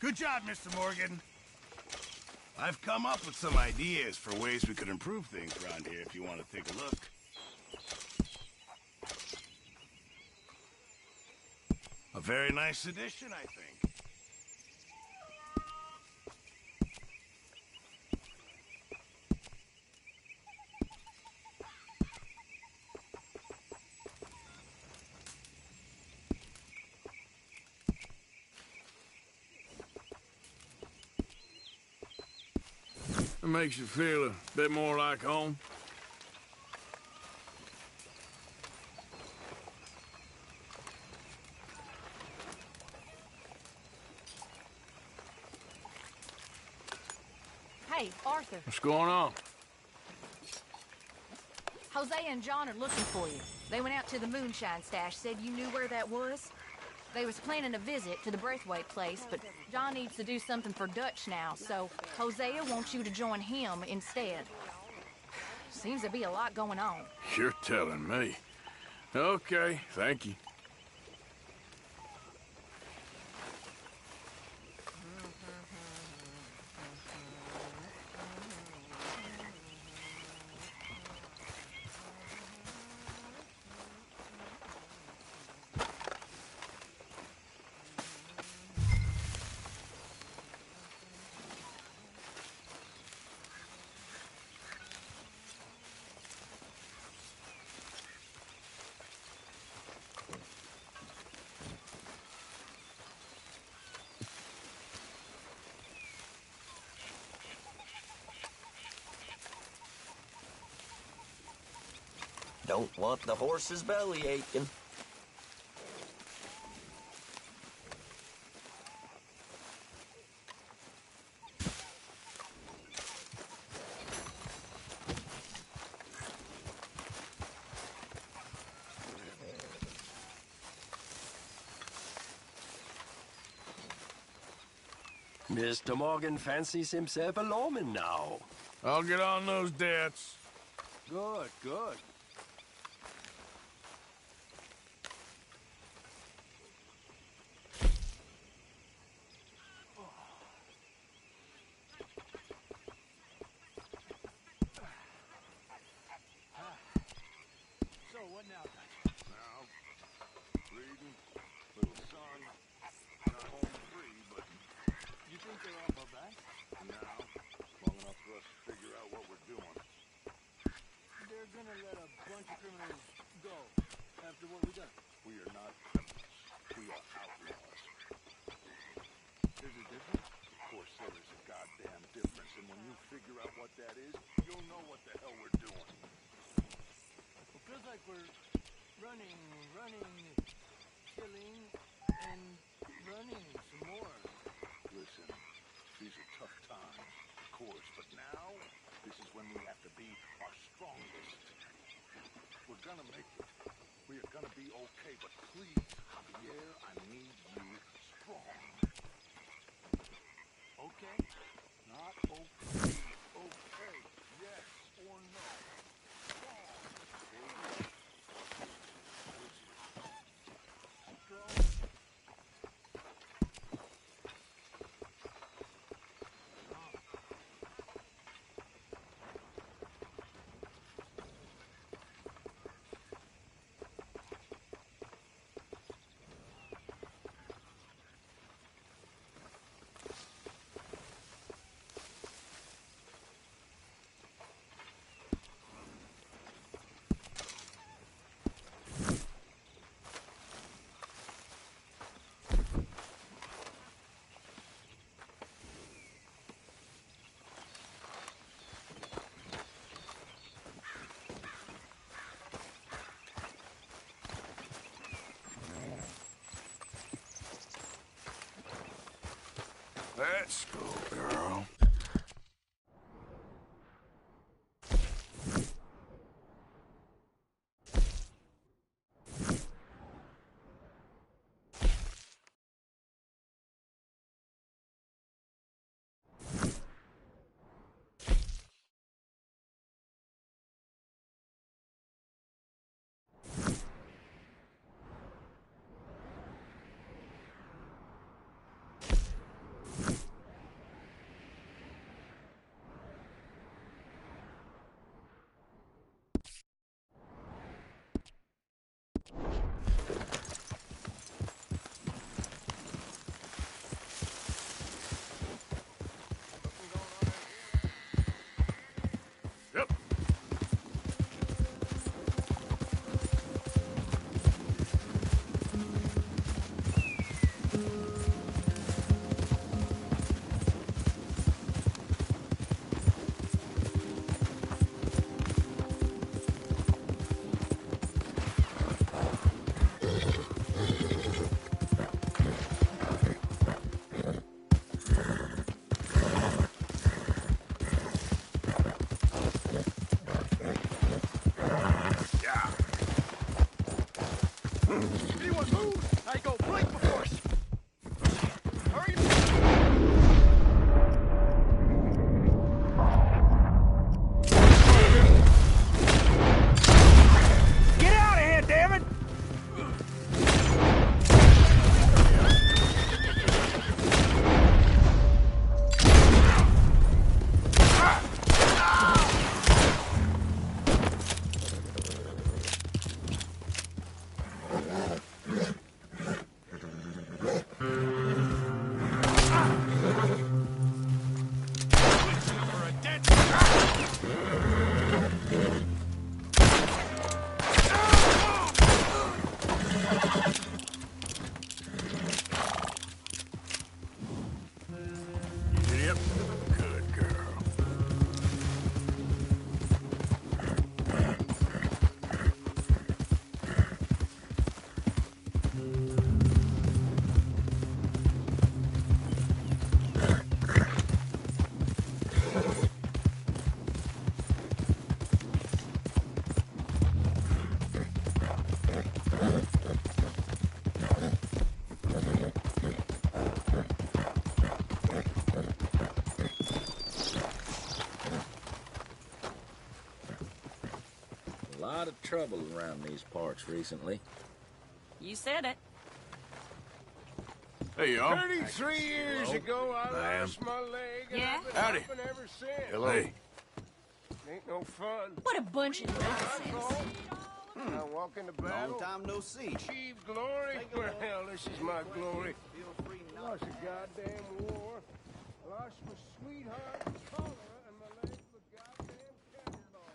Good job, Mr. Morgan. I've come up with some ideas for ways we could improve things around here if you want to take a look. A very nice addition, I think. It makes you feel a bit more like home. Hey, Arthur. What's going on? Jose and John are looking for you. They went out to the moonshine stash, said you knew where that was. They was planning a visit to the Braithwaite place, but John needs to do something for Dutch now, so Hosea wants you to join him instead. Seems to be a lot going on. You're telling me. Okay, thank you. Don't want the horse's belly aching. Mr. Morgan fancies himself a lawman now. I'll get on those debts. Good, good. So, what now, Dutch? Now, reading, little sun, not home free, but... You think they're off our back? Now, long enough for us to figure out what we're doing. They're gonna let a bunch of criminals go after what we done. We are not criminals. We are outlaws. There's a difference? Of course there is a goddamn difference, and when you figure out what that is, you'll know what the hell we're doing. It feels like we're running, killing, and running some more. Listen, these are tough times, of course, but now, this is when we have to be our strongest. We're gonna make it. We are gonna be okay, but please, Javier, I need you strong. Okay? Not okay. Okay. Yes or no. Strong. Strong. Let's go, girl. Anyone move! I go blink before. Hurry! Get out of here, damn it! Yep. Good girl. A lot of trouble around these parts recently. You said it. Hey, y'all. 33 years ago, I Ma'am. lost my leg, and Yeah? I've been Howdy. hopping ever since. Hello. Hey. Ain't no fun. What a bunch of nonsense. I walk into battle. Long time no see. Achieve glory. Well, this is my glory. Lost a goddamn war. Lost my sweetheart, cholera, and my leg to a goddamn cannonball.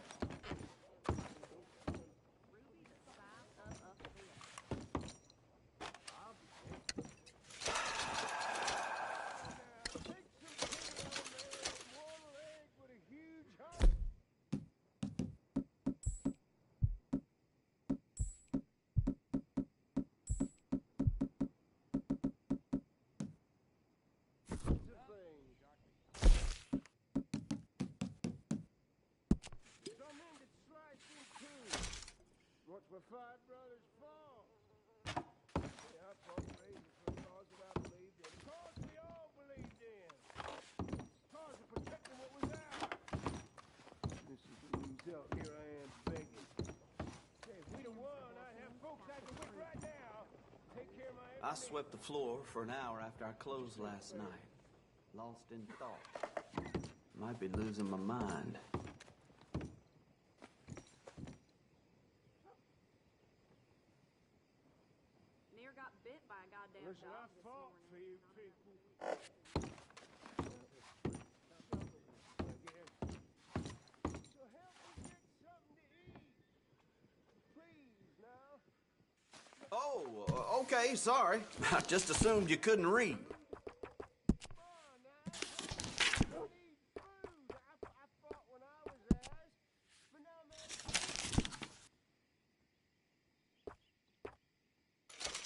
Watch my five brothers fall. Yeah, I fought crazy for a cause that I believed in. A cause we all believed in. A cause of protecting what was ours. Mrs. Louise out here I am begging. Hey, if we'd have won, I'd have folks I can whip right now. Take care of my I swept the floor for an hour after I closed last night. Lost in thought. Might be losing my mind. Near got bit by a goddamn Listen, I fought for you people. So help me get something to eat. Please, now. Oh, okay, sorry. I just assumed you couldn't read.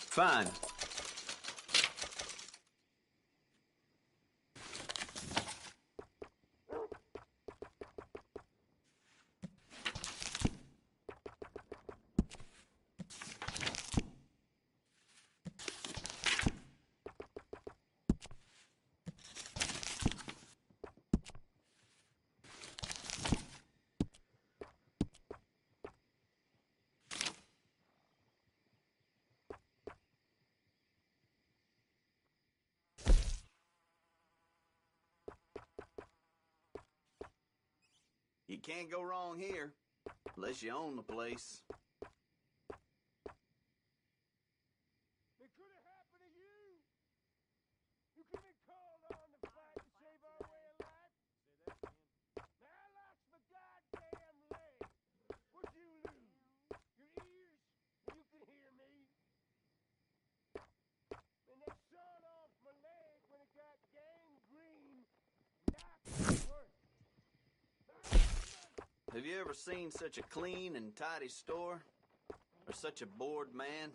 Fine. You can't go wrong here, unless you own the place. It could have happened to you. You could have called on to fight to save our way of life. Now I lost my goddamn leg. What'd you lose? Your ears? You can hear me. And they sawed off my leg when it got gangrene. Knocked it worse. Have you ever seen such a clean and tidy store? Or such a bored man?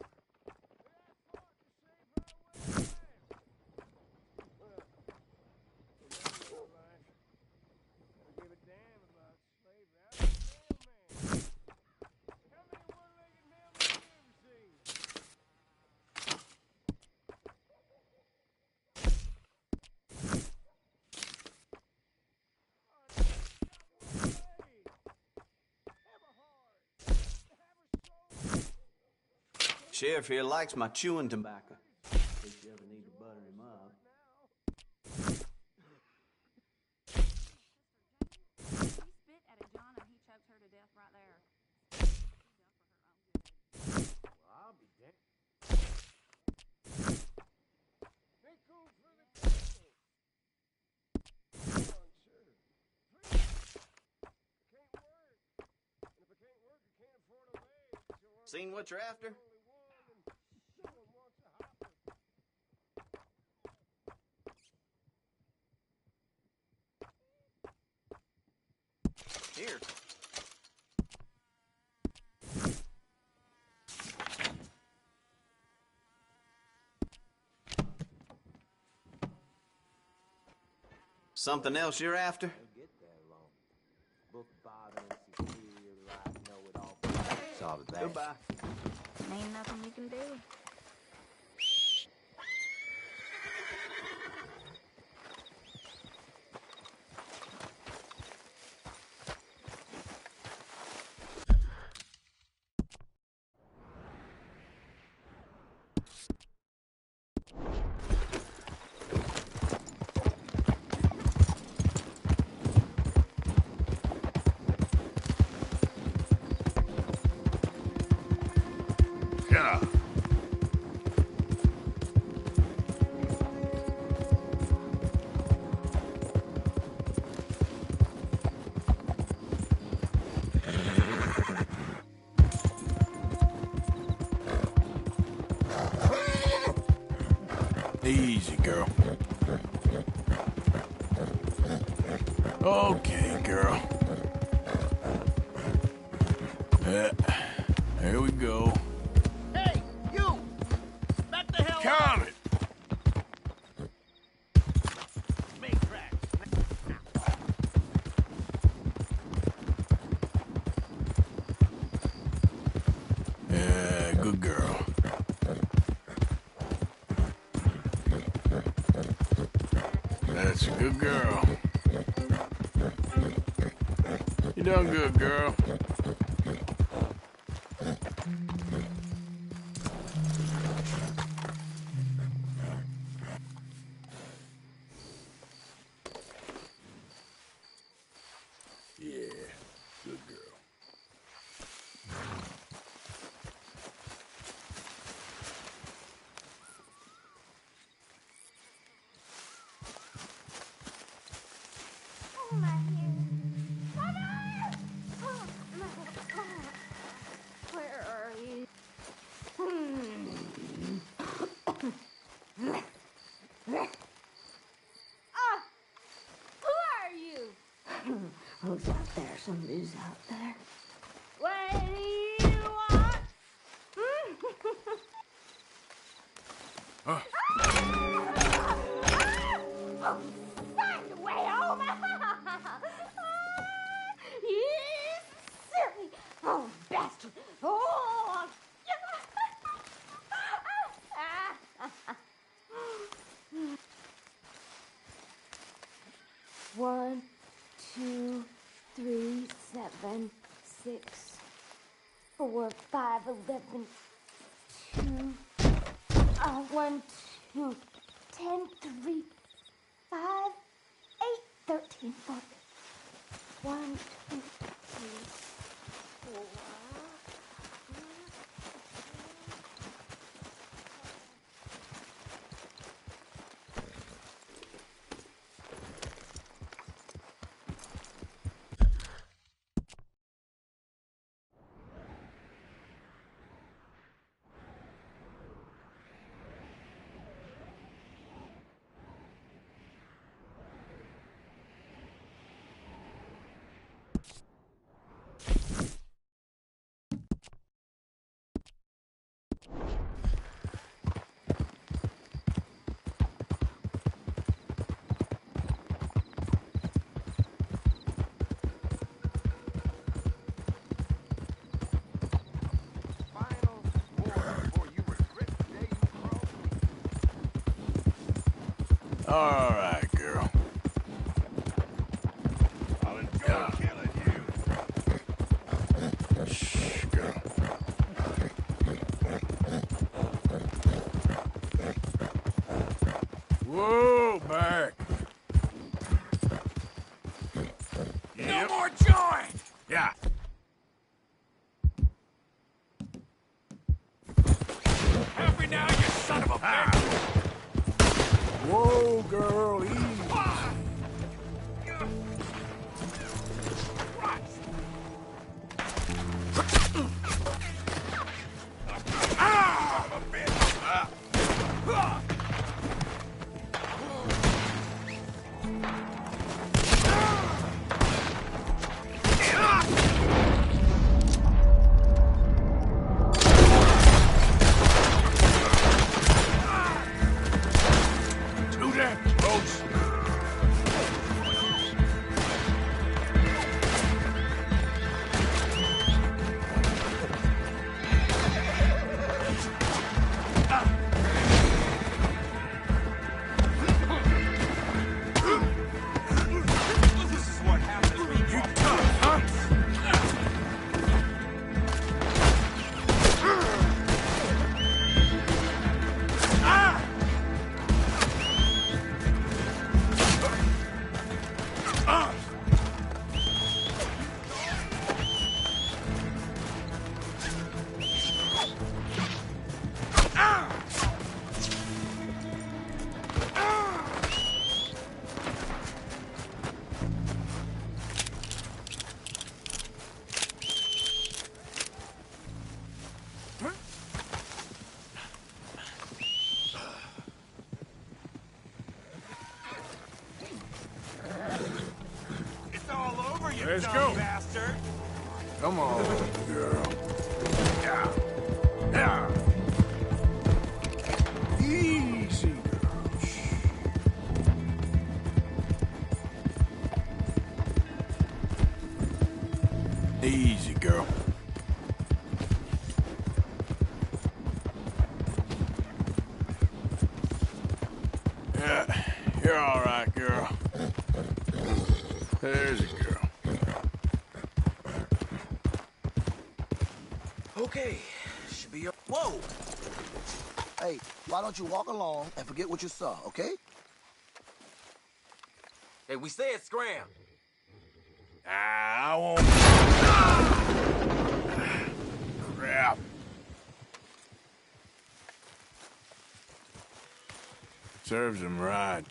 Sheriff here likes my chewing tobacco. In case you ever need to butter him up. He spit at a John and he choked her to death right there. Well, I'll be damned. Hey, cool for the castle. Come on, sure. It can't work. And if it can't work, it can't afford a leg. Seen what you're after? Here. Something else you're after? Get there long. Book bobbing, superior, right, know-it-all. Saw that. Goodbye. Ain't nothing we can do. Yeah. Easy, girl. Okay, girl. Here we go. Hey, you! Back the hell Coming! Make tracks. Yeah, good girl. That's a good girl. You done good, girl. Yeah, good girl. Oh, my hair. Mother! Oh, where are you? Who are you? Who's out there? Somebody's out there. What do you want? Find a way home! You silly old bastard! Oh! 1, 2, 3, 7, 6, 4, 5, 11, 2, 1, 2, 10, 3, 5, 8, 13, 14. 1, 2, 3, 4. All right, girl. I'll enjoy killing you. Shh, girl. No more joy! Yeah. Happy now, you son of a bitch! Whoa, girl, easy. Too damn close. This is what happens when you tough, huh? It's all over, you Let's dumb go. bastard! Come on, girl. Yeah. Yeah. Easy, girl. Easy, girl. Yeah, you're all right, girl. There's a girl. Okay, should be your... Whoa! Hey, why don't you walk along and forget what you saw, okay? Hey, we said scram. I won't. Crap. Serves him right.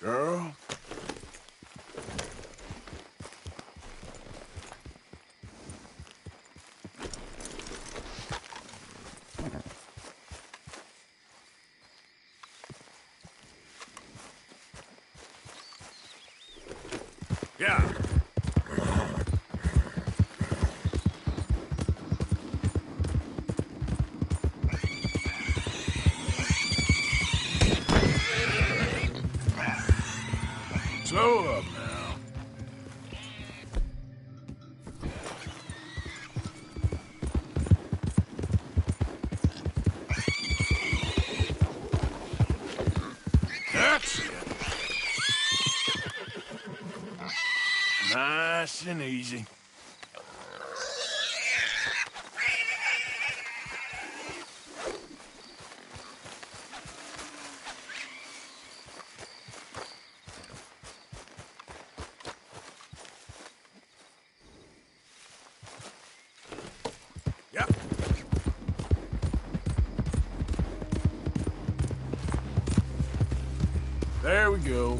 Girl. Yeah. Slow up now. That's it. Nice and easy. Yep. There we go.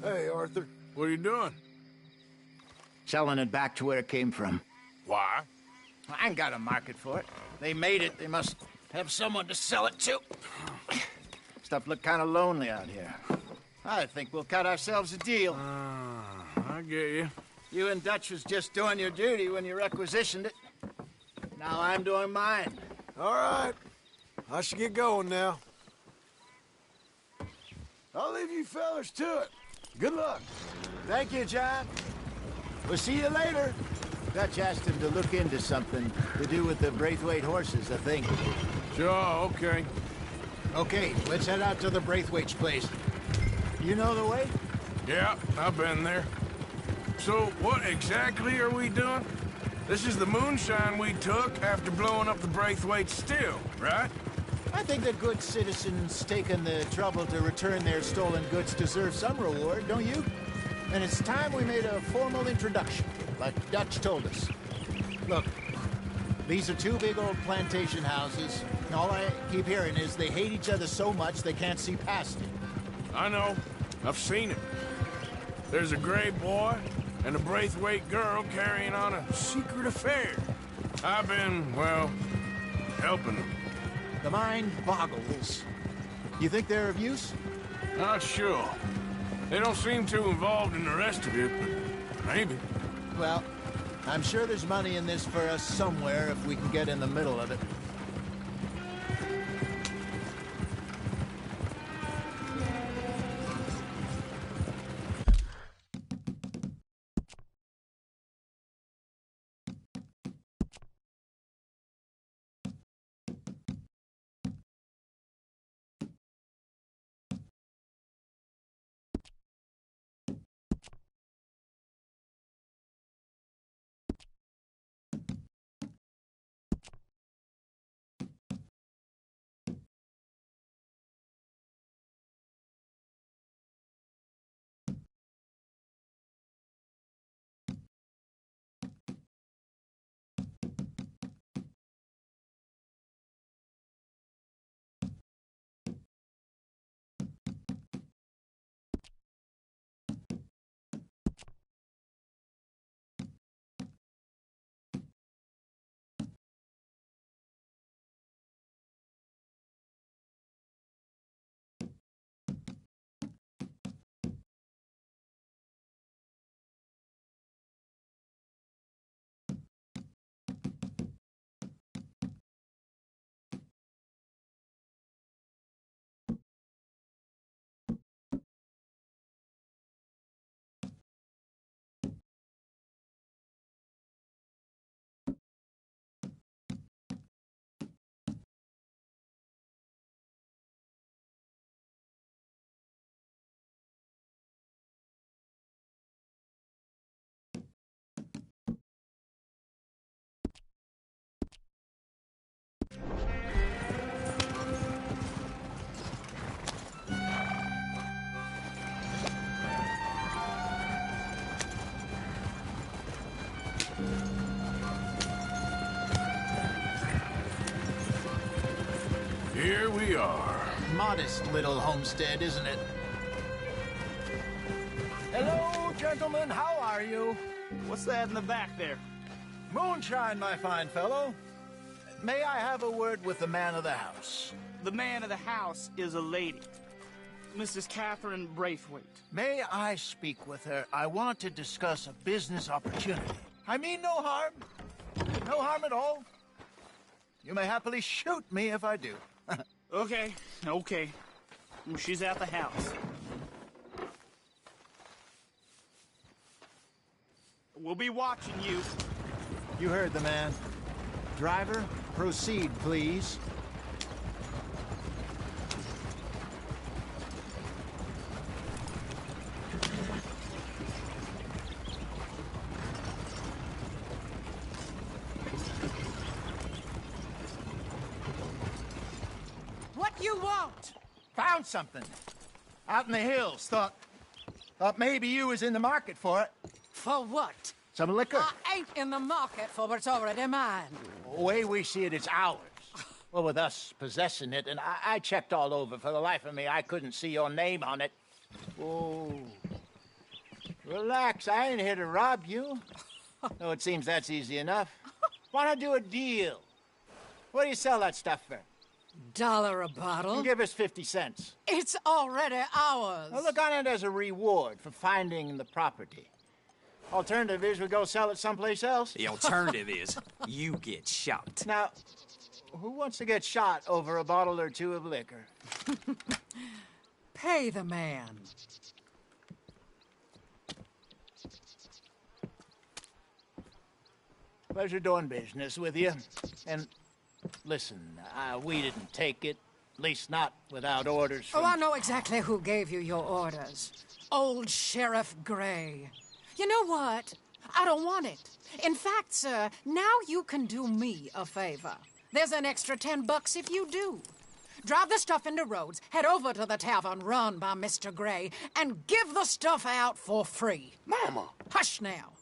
Hey, Arthur. What are you doing? Selling it back to where it came from. Why? I ain't got a market for it. They made it. They must have someone to sell it to. Stuff look kind of lonely out here. I think we'll cut ourselves a deal. I get you. You and Dutch was just doing your duty when you requisitioned it. Now I'm doing mine. All right. I should get going now. I'll leave you fellas to it. Good luck. Thank you, John. We'll see you later. Dutch asked him to look into something to do with the Braithwaite horses, I think. Sure, okay. Okay, let's head out to the Braithwaite's place. You know the way? Yeah, I've been there. So, what exactly are we doing? This is the moonshine we took after blowing up the Braithwaite still, right? I think that good citizens taking the trouble to return their stolen goods deserve some reward, don't you? And it's time we made a formal introduction, like Dutch told us. Look, these are two big old plantation houses, and all I keep hearing is they hate each other so much they can't see past it. I know. I've seen it. There's a gray boy and a Braithwaite girl carrying on a secret affair. I've been, well, helping them. The mind boggles. You think they're of use? Not sure. They don't seem too involved in the rest of it, but maybe. Well, I'm sure there's money in this for us somewhere if we can get in the middle of it. Here we are. Modest little homestead, isn't it? Hello, gentlemen. How are you? What's that in the back there? Moonshine, my fine fellow. May I have a word with the man of the house? The man of the house is a lady. Mrs. Catherine Braithwaite. May I speak with her? I want to discuss a business opportunity. I mean no harm. No harm at all. You may happily shoot me if I do. Okay. She's at the house. We'll be watching you. You heard the man. Driver, proceed, please. What you want? Found something. Out in the hills. Thought maybe you was in the market for it. For what? Some liquor. I ain't in the market for what's already mine. The way we see it, it's ours. Well, with us possessing it, and I checked all over. For the life of me, I couldn't see your name on it. Oh. Relax, I ain't here to rob you. Oh, it seems that's easy enough. Why not do a deal? What do you sell that stuff for? $1 a bottle? You give us 50 cents. It's already ours. Well, look on it as a reward for finding the property. Alternative is we go sell it someplace else. The alternative is you get shot. Now, who wants to get shot over a bottle or two of liquor? Pay the man. Pleasure doing business with you. And listen, we didn't take it. At least not without orders from... Oh, I know exactly who gave you your orders. Old Sheriff Gray. You know what? I don't want it. In fact, sir, now you can do me a favor. There's an extra $10 if you do. Drive the stuff into Rhodes, head over to the tavern run by Mr. Gray, and give the stuff out for free. Mama! Hush now.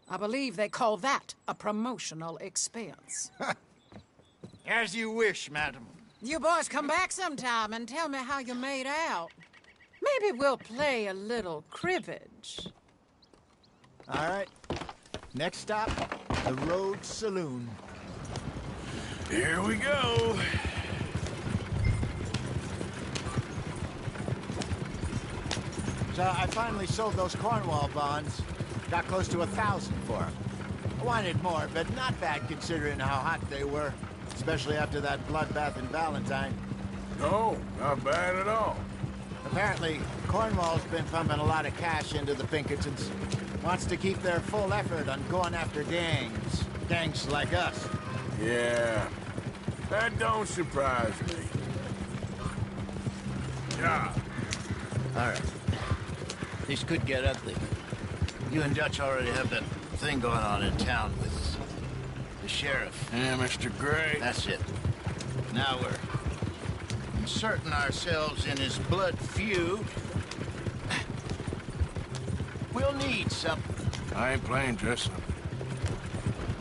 I believe they call that a promotional expense. As you wish, madam. You boys come back sometime and tell me how you made out. Maybe we'll play a little cribbage. All right. Next stop, the Rhodes Saloon. Here we go. So I finally sold those Cornwall bonds. Got close to 1,000 for them. I wanted more, but not bad considering how hot they were. Especially after that bloodbath in Valentine. No, not bad at all. Apparently, Cornwall's been pumping a lot of cash into the Pinkertons. Wants to keep their full effort on going after gangs. Gangs like us. Yeah, that don't surprise me. Yeah. All right. This could get ugly. You and Dutch already have that thing going on in town with the sheriff. Yeah, Mr. Gray. That's it. Now we're inserting ourselves in his blood feud. We'll need something. I ain't playing dress-up.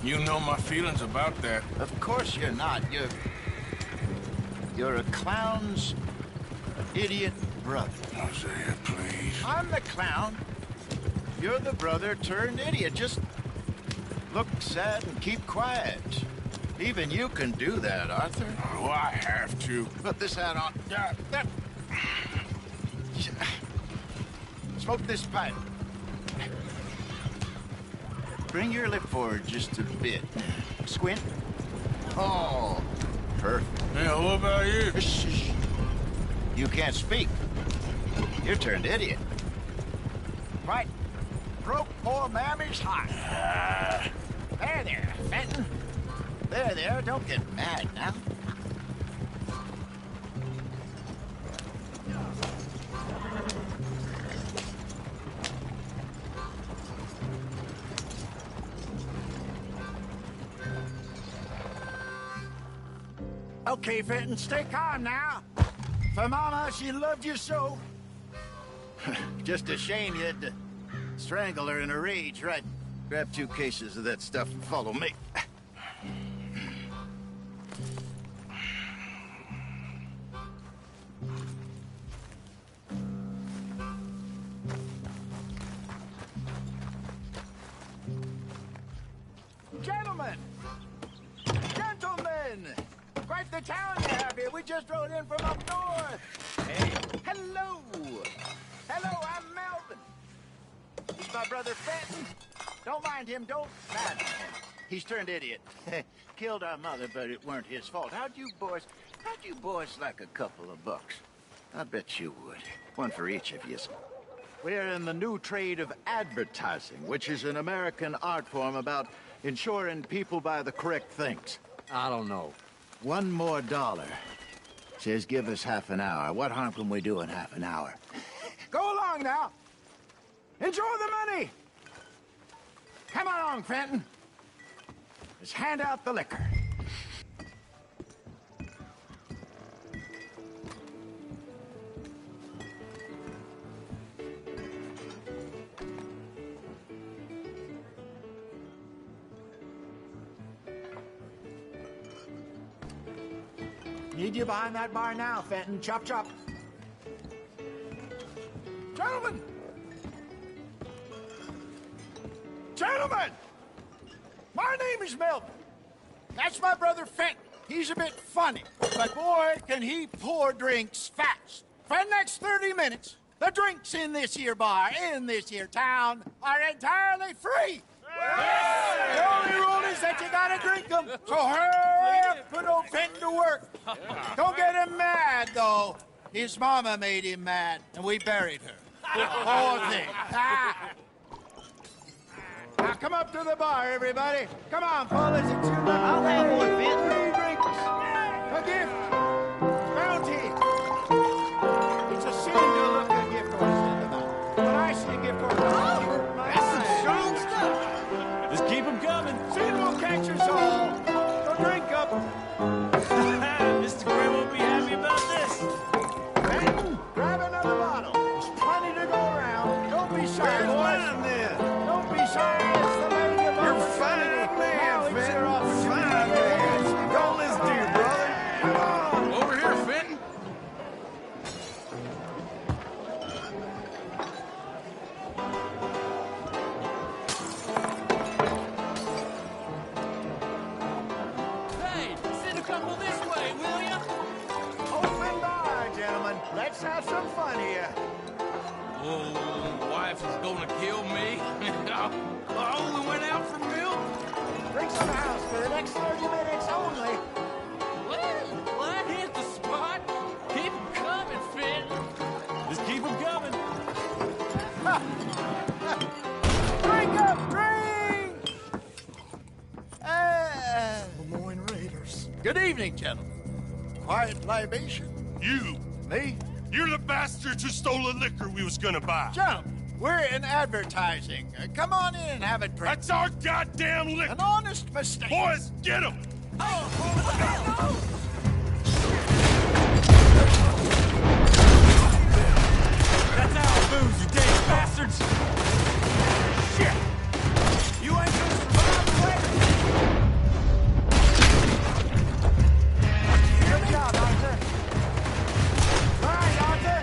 You know my feelings about that. Of course you're not. You're a clown's idiot brother. Hosea, please. I'm the clown. You're the brother turned idiot. Just look sad and keep quiet. Even you can do that, Arthur. Oh, I have to. Put this hat on. Smoke this pipe. Bring your lip forward just a bit. Squint. Oh, perfect. Yeah, what about you? Shh. You can't speak. You're turned idiot. Right. Broke poor Mammy's heart. There, Fenton. There, don't get mad now. Okay, Fenton, stay calm now. For Mama, she loved you so. Just a shame you had to strangle her in a rage, right? Grab 2 cases of that stuff and follow me. Gentlemen! Quite the town you have here. We just rode in from up north. Hey. Hello. I'm Melvin. He's my brother Fenton. Don't mind him. Don't mind him. He's turned idiot. Killed our mother, but it weren't his fault. How'd you boys like a couple of bucks? I bet you would. One for each of you. We're in the new trade of advertising, which is an American art form about ensuring people buy the correct things. I don't know. $1 more. Says give us half an hour. What harm can we do in half an hour? Go along now. Enjoy the money. Come along, Fenton. Let's hand out the liquor. Need you behind that bar now, Fenton. Chop, chop. Gentlemen! Gentlemen! My name is Melvin. That's my brother Fenton. He's a bit funny, but boy, can he pour drinks fast. For the next 30 minutes, The drinks in this here bar, in this here town, are entirely free. The only rule is that you gotta drink them. So hurry up, put old Fenton to work. Don't get him mad, though. His mama made him mad, and we buried her. Poor thing. Now come up to the bar, everybody. Come on, fellas. It's your lucky I'll have day. one, Fenton. 3 drinks. A gift. Bounty. It's a sin to look a gift horse in the mouth. When I see a gift horse, That's some strong stuff. Just keep them coming. sin will catch us all. So drink up. Mr. Gray won't be happy about this. Fenton, grab another bottle. There's plenty to go around. Don't be shy, boys. Don't be shy. It's the lady of You're our fine fraternity. man, Now it's Fenton. your opportunity. Fine man. Don't listen to your brother. Come on. Over here, Fenton. Hey, send a couple this way, will ya? Open bar, gentlemen. Let's have some fun here. Oh, wife is gonna kill me. I only went out for milk. Drinks in the house for the next 30 minutes only. Well, that hit the spot. Keep them coming, Fenton. Just keep them coming. Drink up, drink! Lemoyne Raiders. Good evening, gentlemen. Quiet libation. You! Me? You're the bastards who stole the liquor we was gonna buy. Jump! We're in advertising. Come on in and have a drink. That's our goddamn liquor! An honest mistake. Boys, get him! That's our booze, you damn bastards. Shit! You ain't gonna survive the wedding. Good job, Arthur. All right, Arthur.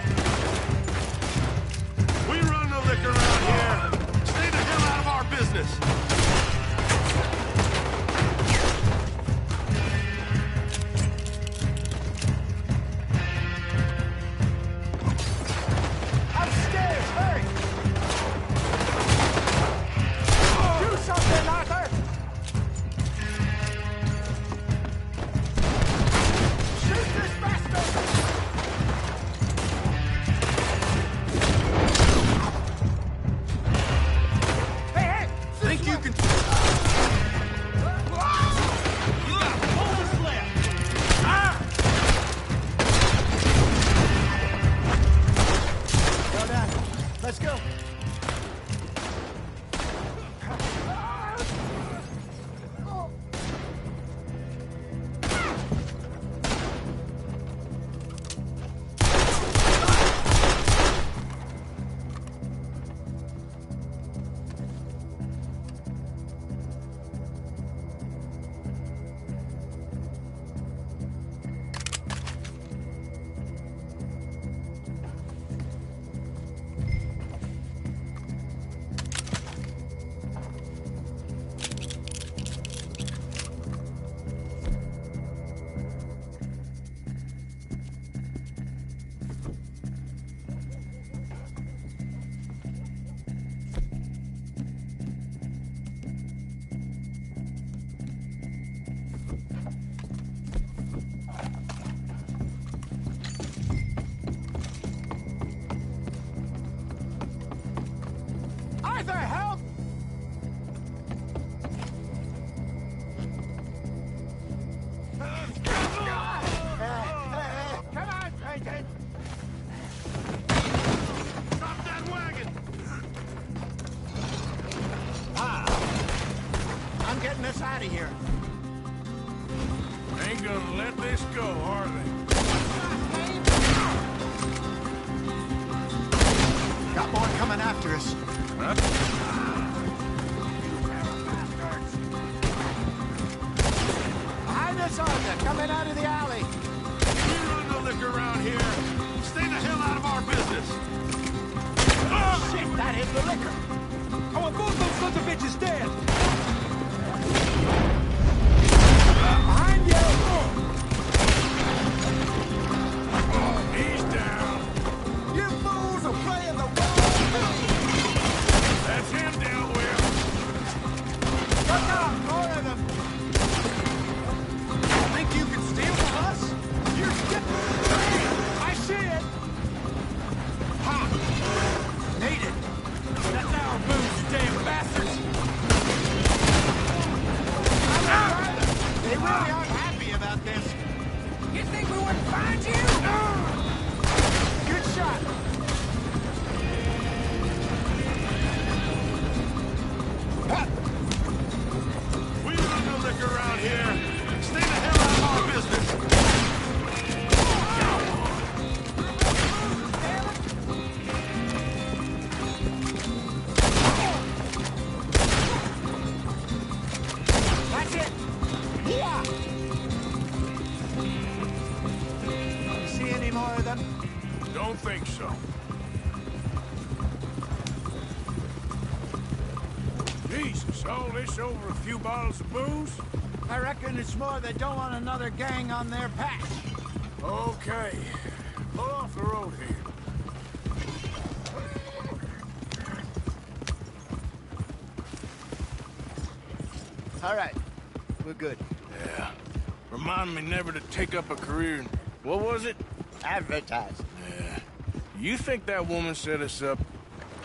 We run the liquor around here. Stay the hell out of our business. Upstairs, hurry! Do something, Arthur! Shoot this bastard! Hey, hey! Think you can... Hold this left. Well done. Let's go. Arthur, help! Come on, Franklin. Stop that wagon! I'm getting us out of here. Ain't gonna let this go, are they? Got more coming after us. Behind us, Arthur, coming out of the alley. We run the liquor around here. Stay the hell out of our business. Oh, shit, that hit the liquor. I want both those sons of bitches dead. Behind you. He's down. You fools will play think so. Jesus, all this over a few bottles of booze? I reckon it's more they don't want another gang on their patch. Okay. Pull off the road here. All right. We're good. Yeah. Remind me never to take up a career in... What was it? Advertising. Yeah. You think that woman set us up?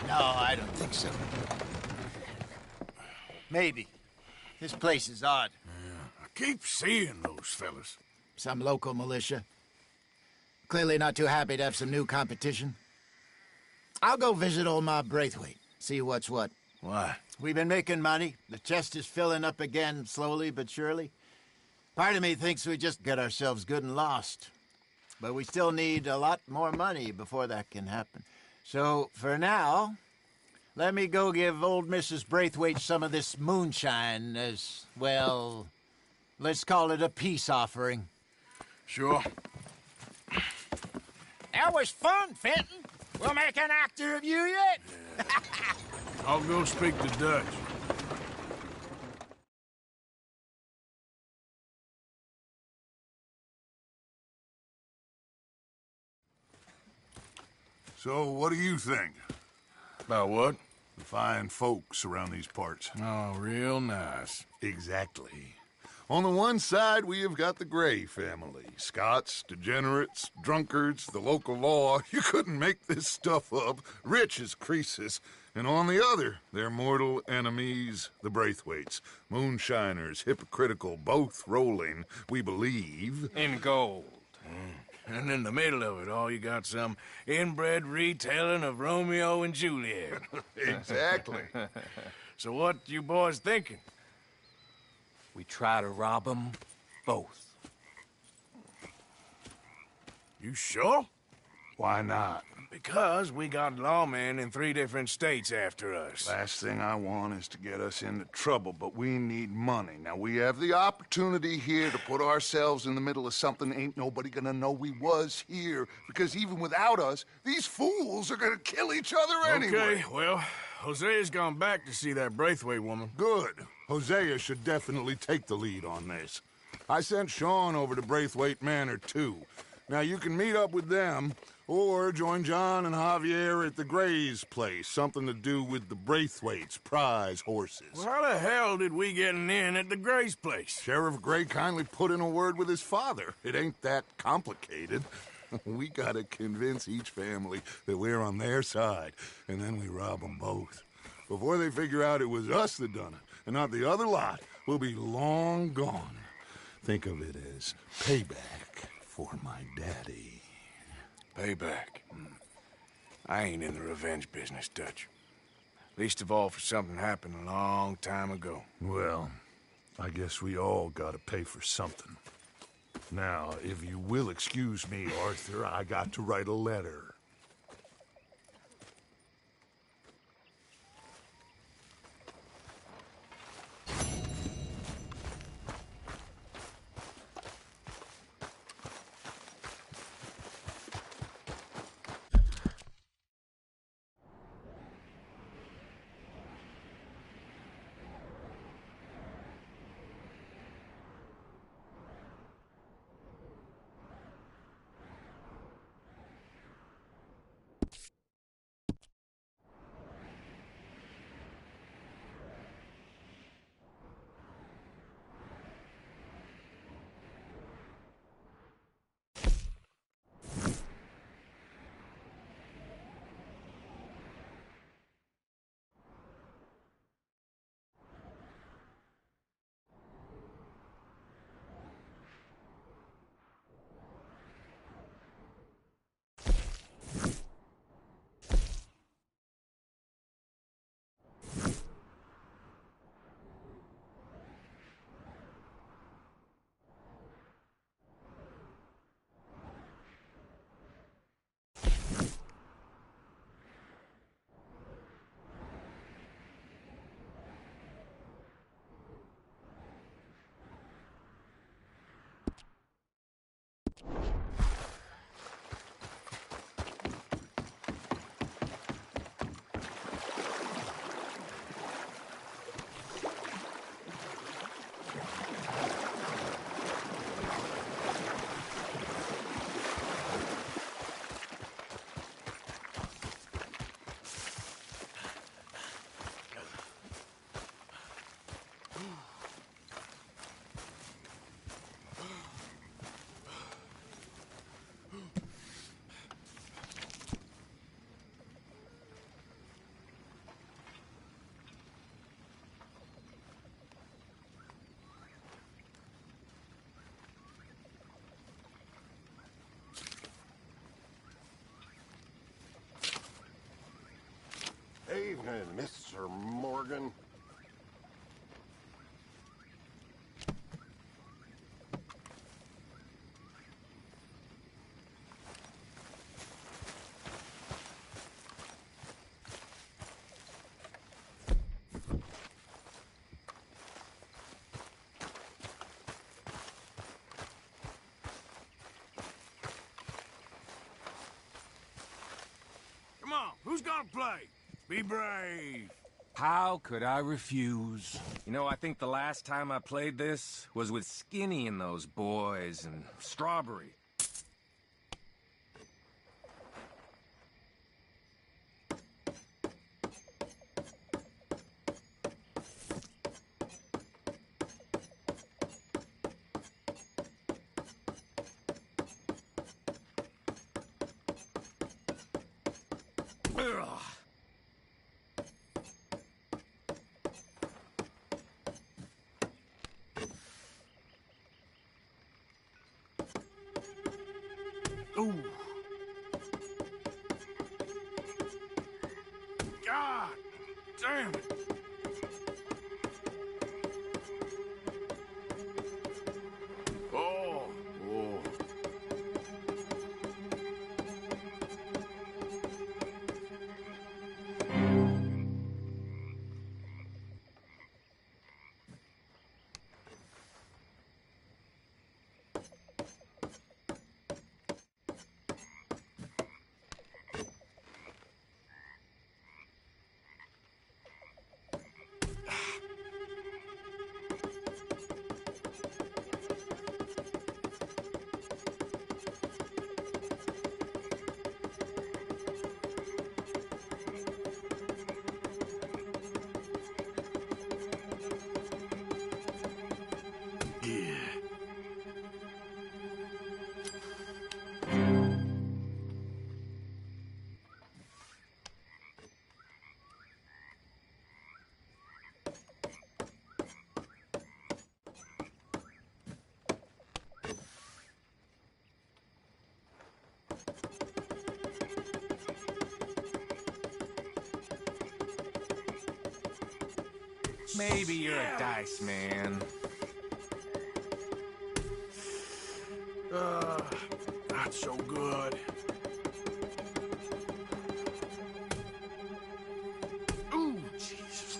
No, I don't think so. Maybe. This place is odd. Yeah. I keep seeing those fellas. Some local militia. Clearly not too happy to have some new competition. I'll go visit old Ma Braithwaite, see what's what. Why? We've been making money. The chest is filling up again, slowly but surely. Part of me thinks we just get ourselves good and lost. But we still need a lot more money before that can happen. So, for now, let me go give old Mrs. Braithwaite some of this moonshine as, well, let's call it a peace offering. Sure. That was fun, Fenton. We'll make an actor of you yet. Yeah. I'll go speak to Dutch. So, what do you think? About what? The fine folks around these parts. Oh, real nice. Exactly. On the one side, we have got the Gray family. Scots, degenerates, drunkards, the local law. You couldn't make this stuff up. Rich as Croesus. And on the other, their mortal enemies, the Braithwaites. Moonshiners, hypocritical, both rolling, we believe. In gold. And in the middle of it all, you got some inbred retelling of Romeo and Juliet. Exactly. So what you boys thinking? We try to rob them both. You sure? Why not? Because we got lawmen in 3 different states after us. Last thing I want is to get us into trouble, but we need money. Now, we have the opportunity here to put ourselves in the middle of something ain't nobody gonna know we was here, because even without us, these fools are gonna kill each other anyway. Okay, well, Hosea's gone back to see that Braithwaite woman. Good. Hosea should definitely take the lead on this. I sent Sean over to Braithwaite Manor, too. Now, you can meet up with them, or join John and Javier at the Gray's place. Something to do with the Braithwaite's prize horses. Well, how the hell did we get in at the Gray's place? Sheriff Gray kindly put in a word with his father. It ain't that complicated. We gotta convince each family that we're on their side, and then we rob them both. Before they figure out it was us that done it, and not the other lot, we'll be long gone. Think of it as payback for my daddy. Payback. I ain't in the revenge business, Dutch. Least of all for something happened a long time ago. Well, I guess we all gotta pay for something. Now, if you will excuse me, Arthur, I got to write a letter. Hey, Mr. Morgan. Come on, who's gonna play? Be brave. How could I refuse? You know, I think the last time I played this was with Skinny and those boys and Strawberry. Ugh. Ooh. God damn it. Oh, oh. Maybe you're a dice man. Not so good. Ooh, Jesus.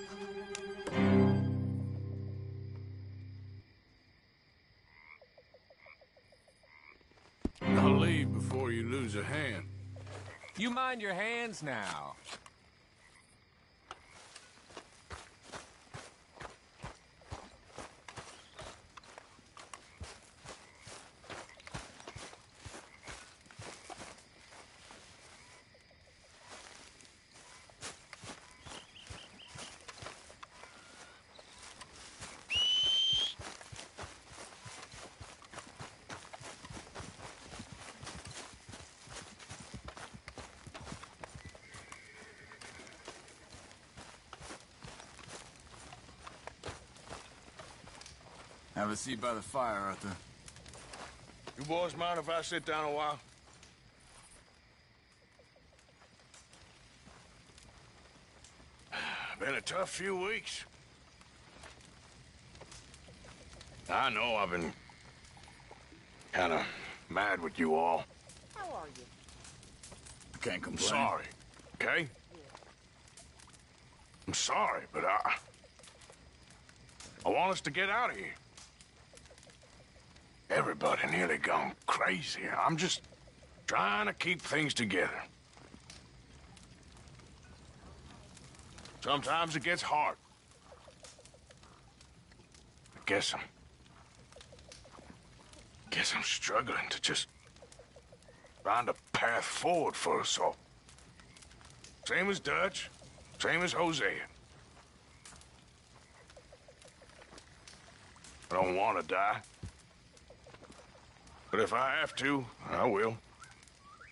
I'll leave before you lose a hand. You mind your hands now. Have a seat by the fire, Arthur. You boys mind if I sit down a while? Been a tough few weeks. I know I've been kind of mad with you all. How are you? I can't complain. I'm sorry, okay? I'm sorry, but I want us to get out of here. Everybody nearly gone crazy. I'm just trying to keep things together. Sometimes it gets hard. I guess I'm struggling to just find a path forward for us all. Same as Dutch, same as Hosea. I don't want to die. But if I have to, I will.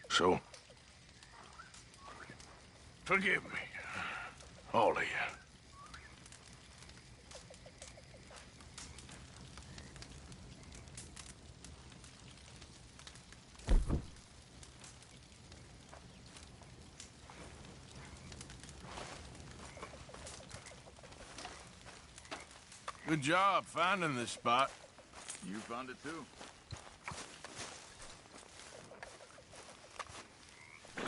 So, forgive me, all of you. Good job finding this spot. You found it too.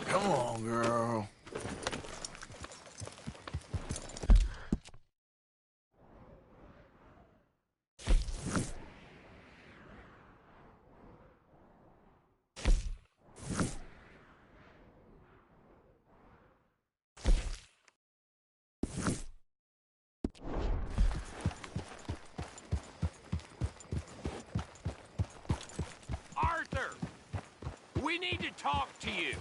Come on, girl. Arthur! We need to talk to you.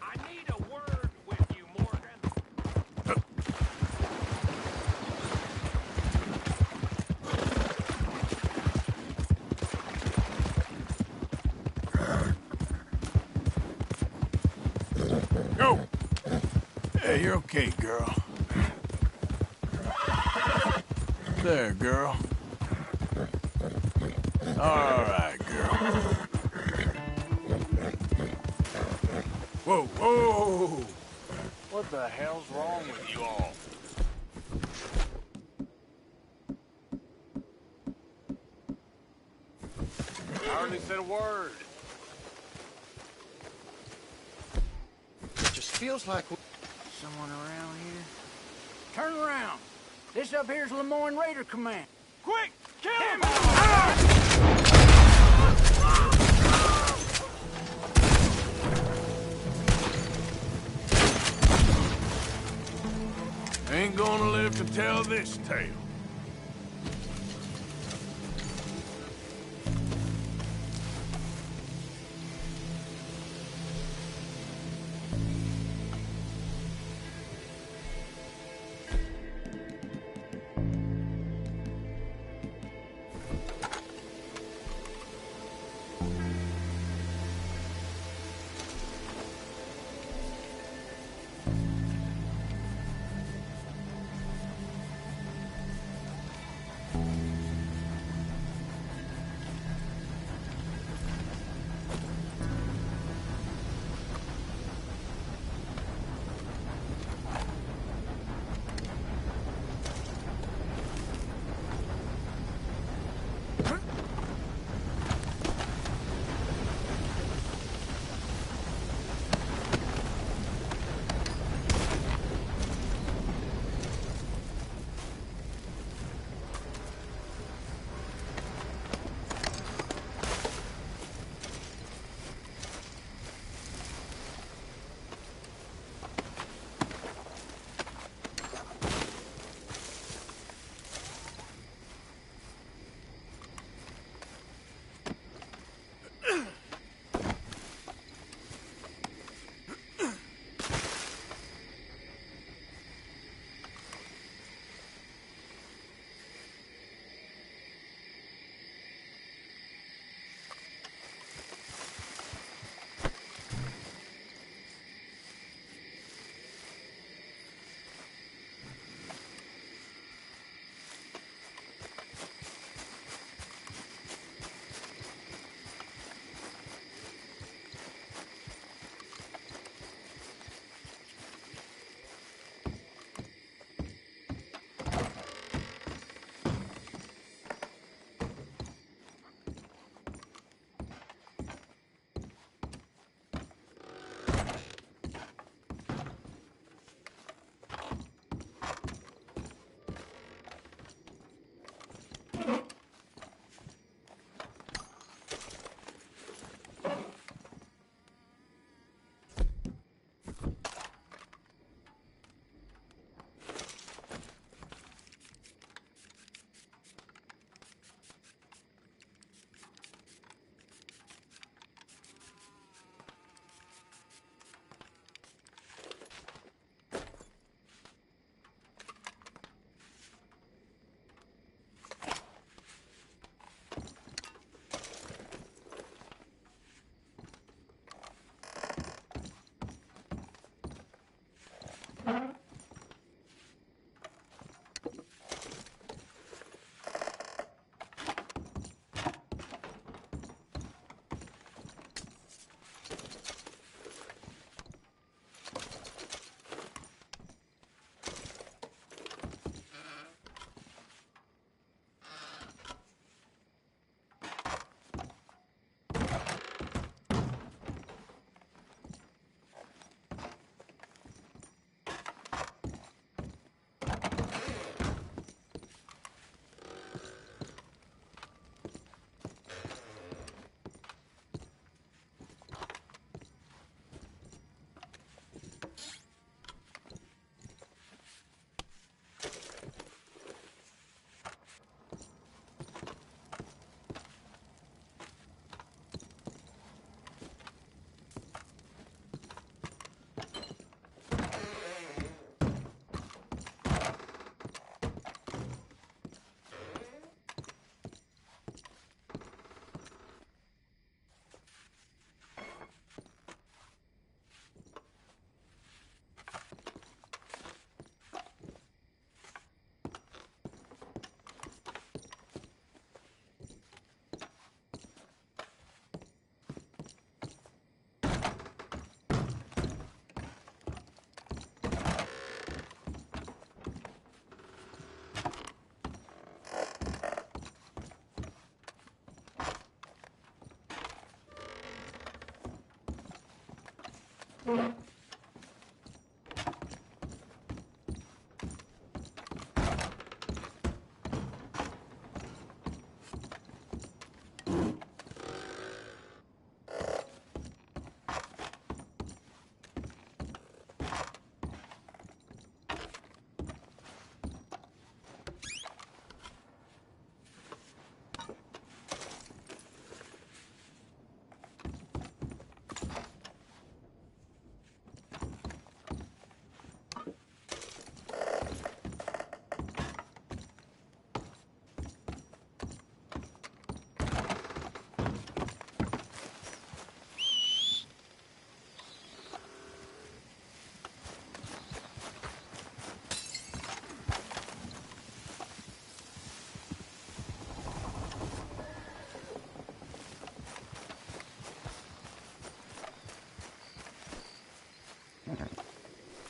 I need a word with you, Morgan. Go! Hey, you're okay, girl. There, girl. All right, girl. Whoa, whoa! What the hell's wrong with you all? I hardly said a word. It just feels like... Someone around here? Turn around. This up here's Lemoyne Raider Command. Quick! Kill him! Ain't gonna live to tell this tale.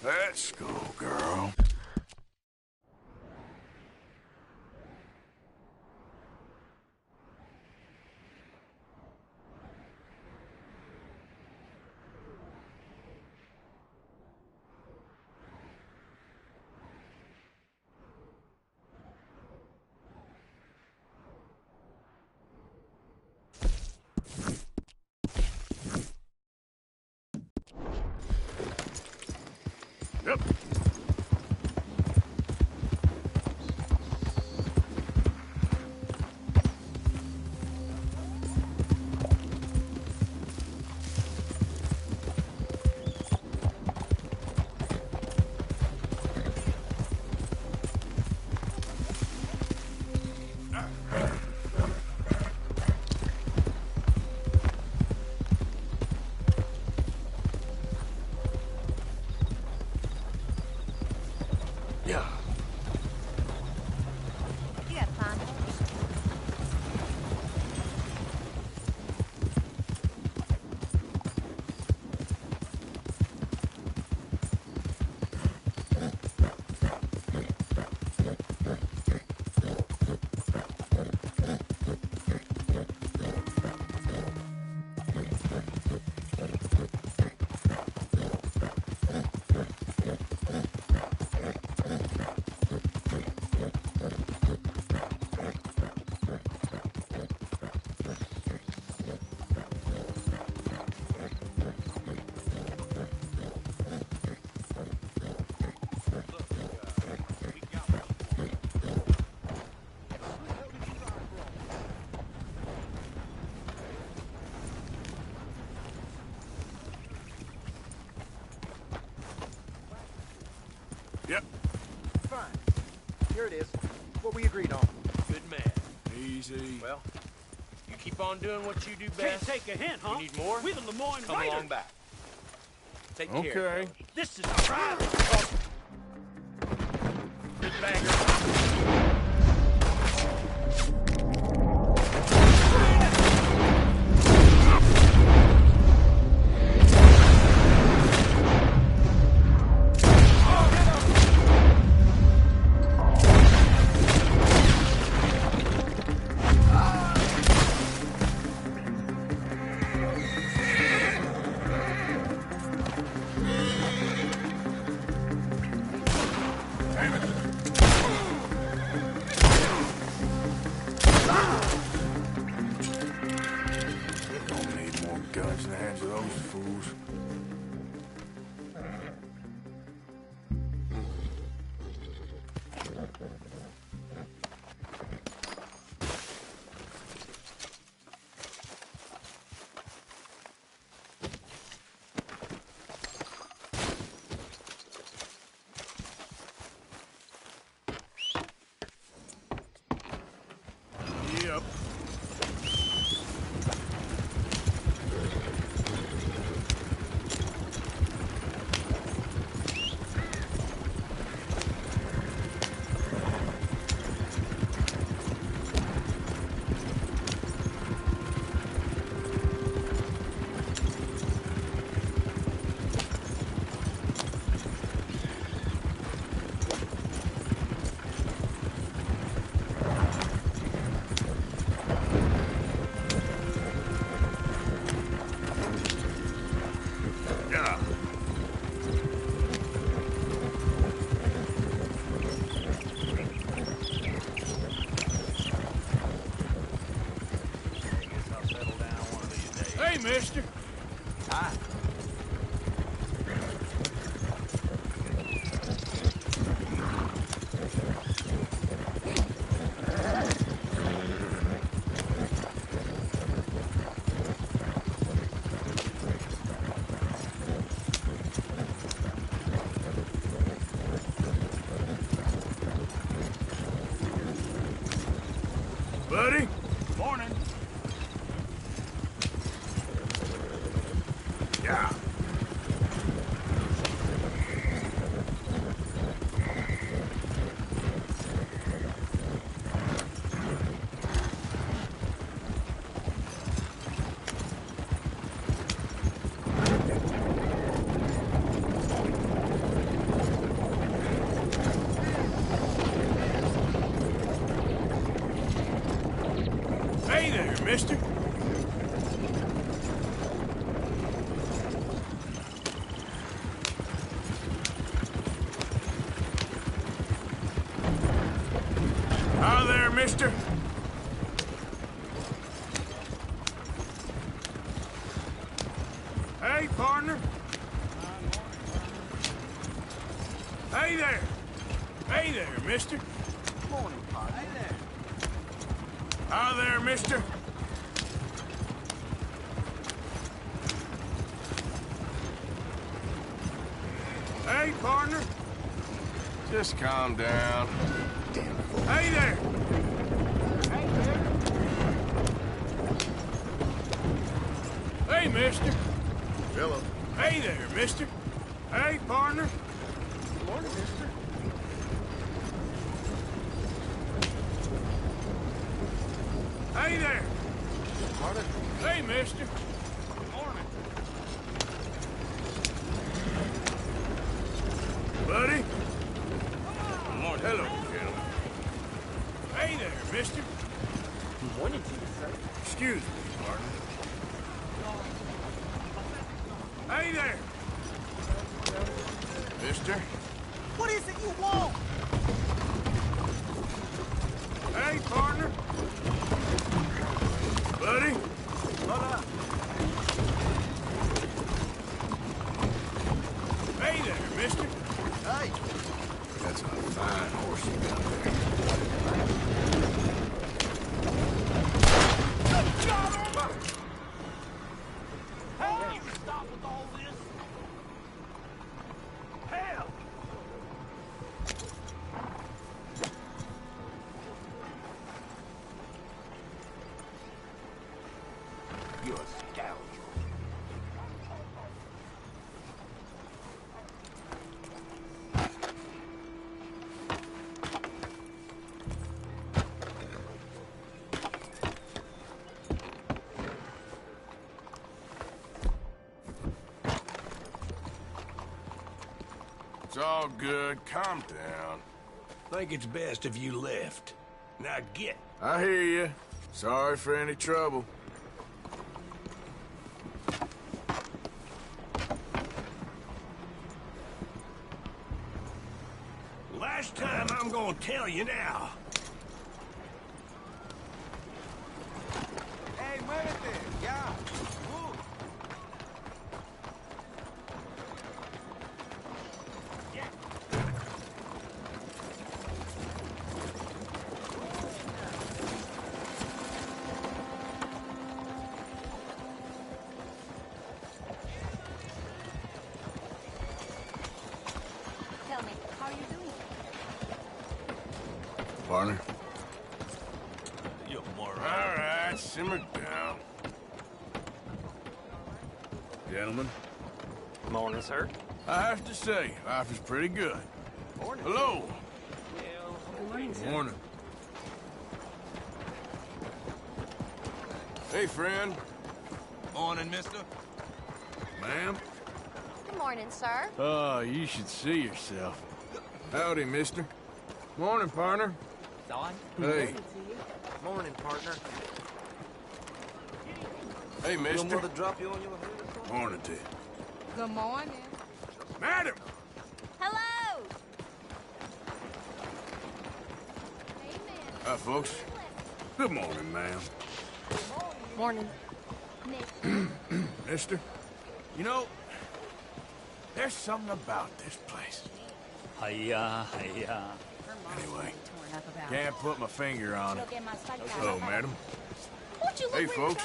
Let's go, girl. Yep. Yeah. You got fine horse. Yep. Fine. Here it is. What we agreed on. Good man. Easy. Well, you keep on doing what you do Can't best. take a hint, huh? You need more? We're the Lemoyne Come Raiders. along back. Take Okay. care. fellas. This is a private. Good bagger. Don't need more guns in the hands of those fools. Yep. Hey, mister. Hi. Buddy? Morning. Yeah. Hey there, mister. How there, mister? Hey, partner. Hey there. Hey there, mister. Morning, partner. Hey there. How there, mister? Hey, partner. Just calm down. Hey there. Hey, mister. Hello. Hey there, mister. Hey, partner. Morning, mister. Hey there. Morning. Hey, mister. Morning. Buddy? Hello, gentlemen. Hey there, mister. Morning to you, sir. Excuse me, partner. Hey there. Mister? What is it you want? Hey, partner. Buddy? Hold up. Hey there, mister. Hey. That's a fine horse you got there. Good God, Irma! Hey, stop with all this. Hell! You're a scoundrel. It's all good. Calm down. Think it's best if you left. Now get. I hear you. Sorry for any trouble. Last time I'm gonna tell you now. Hey, muévete. Ya. Move. Tell me, how are you doing? Partner? You're more all right. Simmer down. Gentlemen, Morning, sir. I have to say, life is pretty good. Morning. Hello. Good morning, sir. Morning. Hey, friend. Morning, mister. Ma'am? Good morning, sir. Oh, you should see yourself. Howdy, mister. Morning, partner. Don? Hey. Morning, partner. Hey, Your mister. mother drop you on your head or something? Morning to you. Good morning. Madam! Hello! Hi, folks. Good morning, ma'am. Morning. Mister, you know, there's something about this place. Hiya. Anyway, can't put my finger on it. Hello, madam. Hey, folks.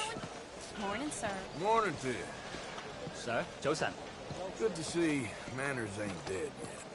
Morning, sir. Morning to you. Sir, 早晨. Good to see manners ain't dead yet.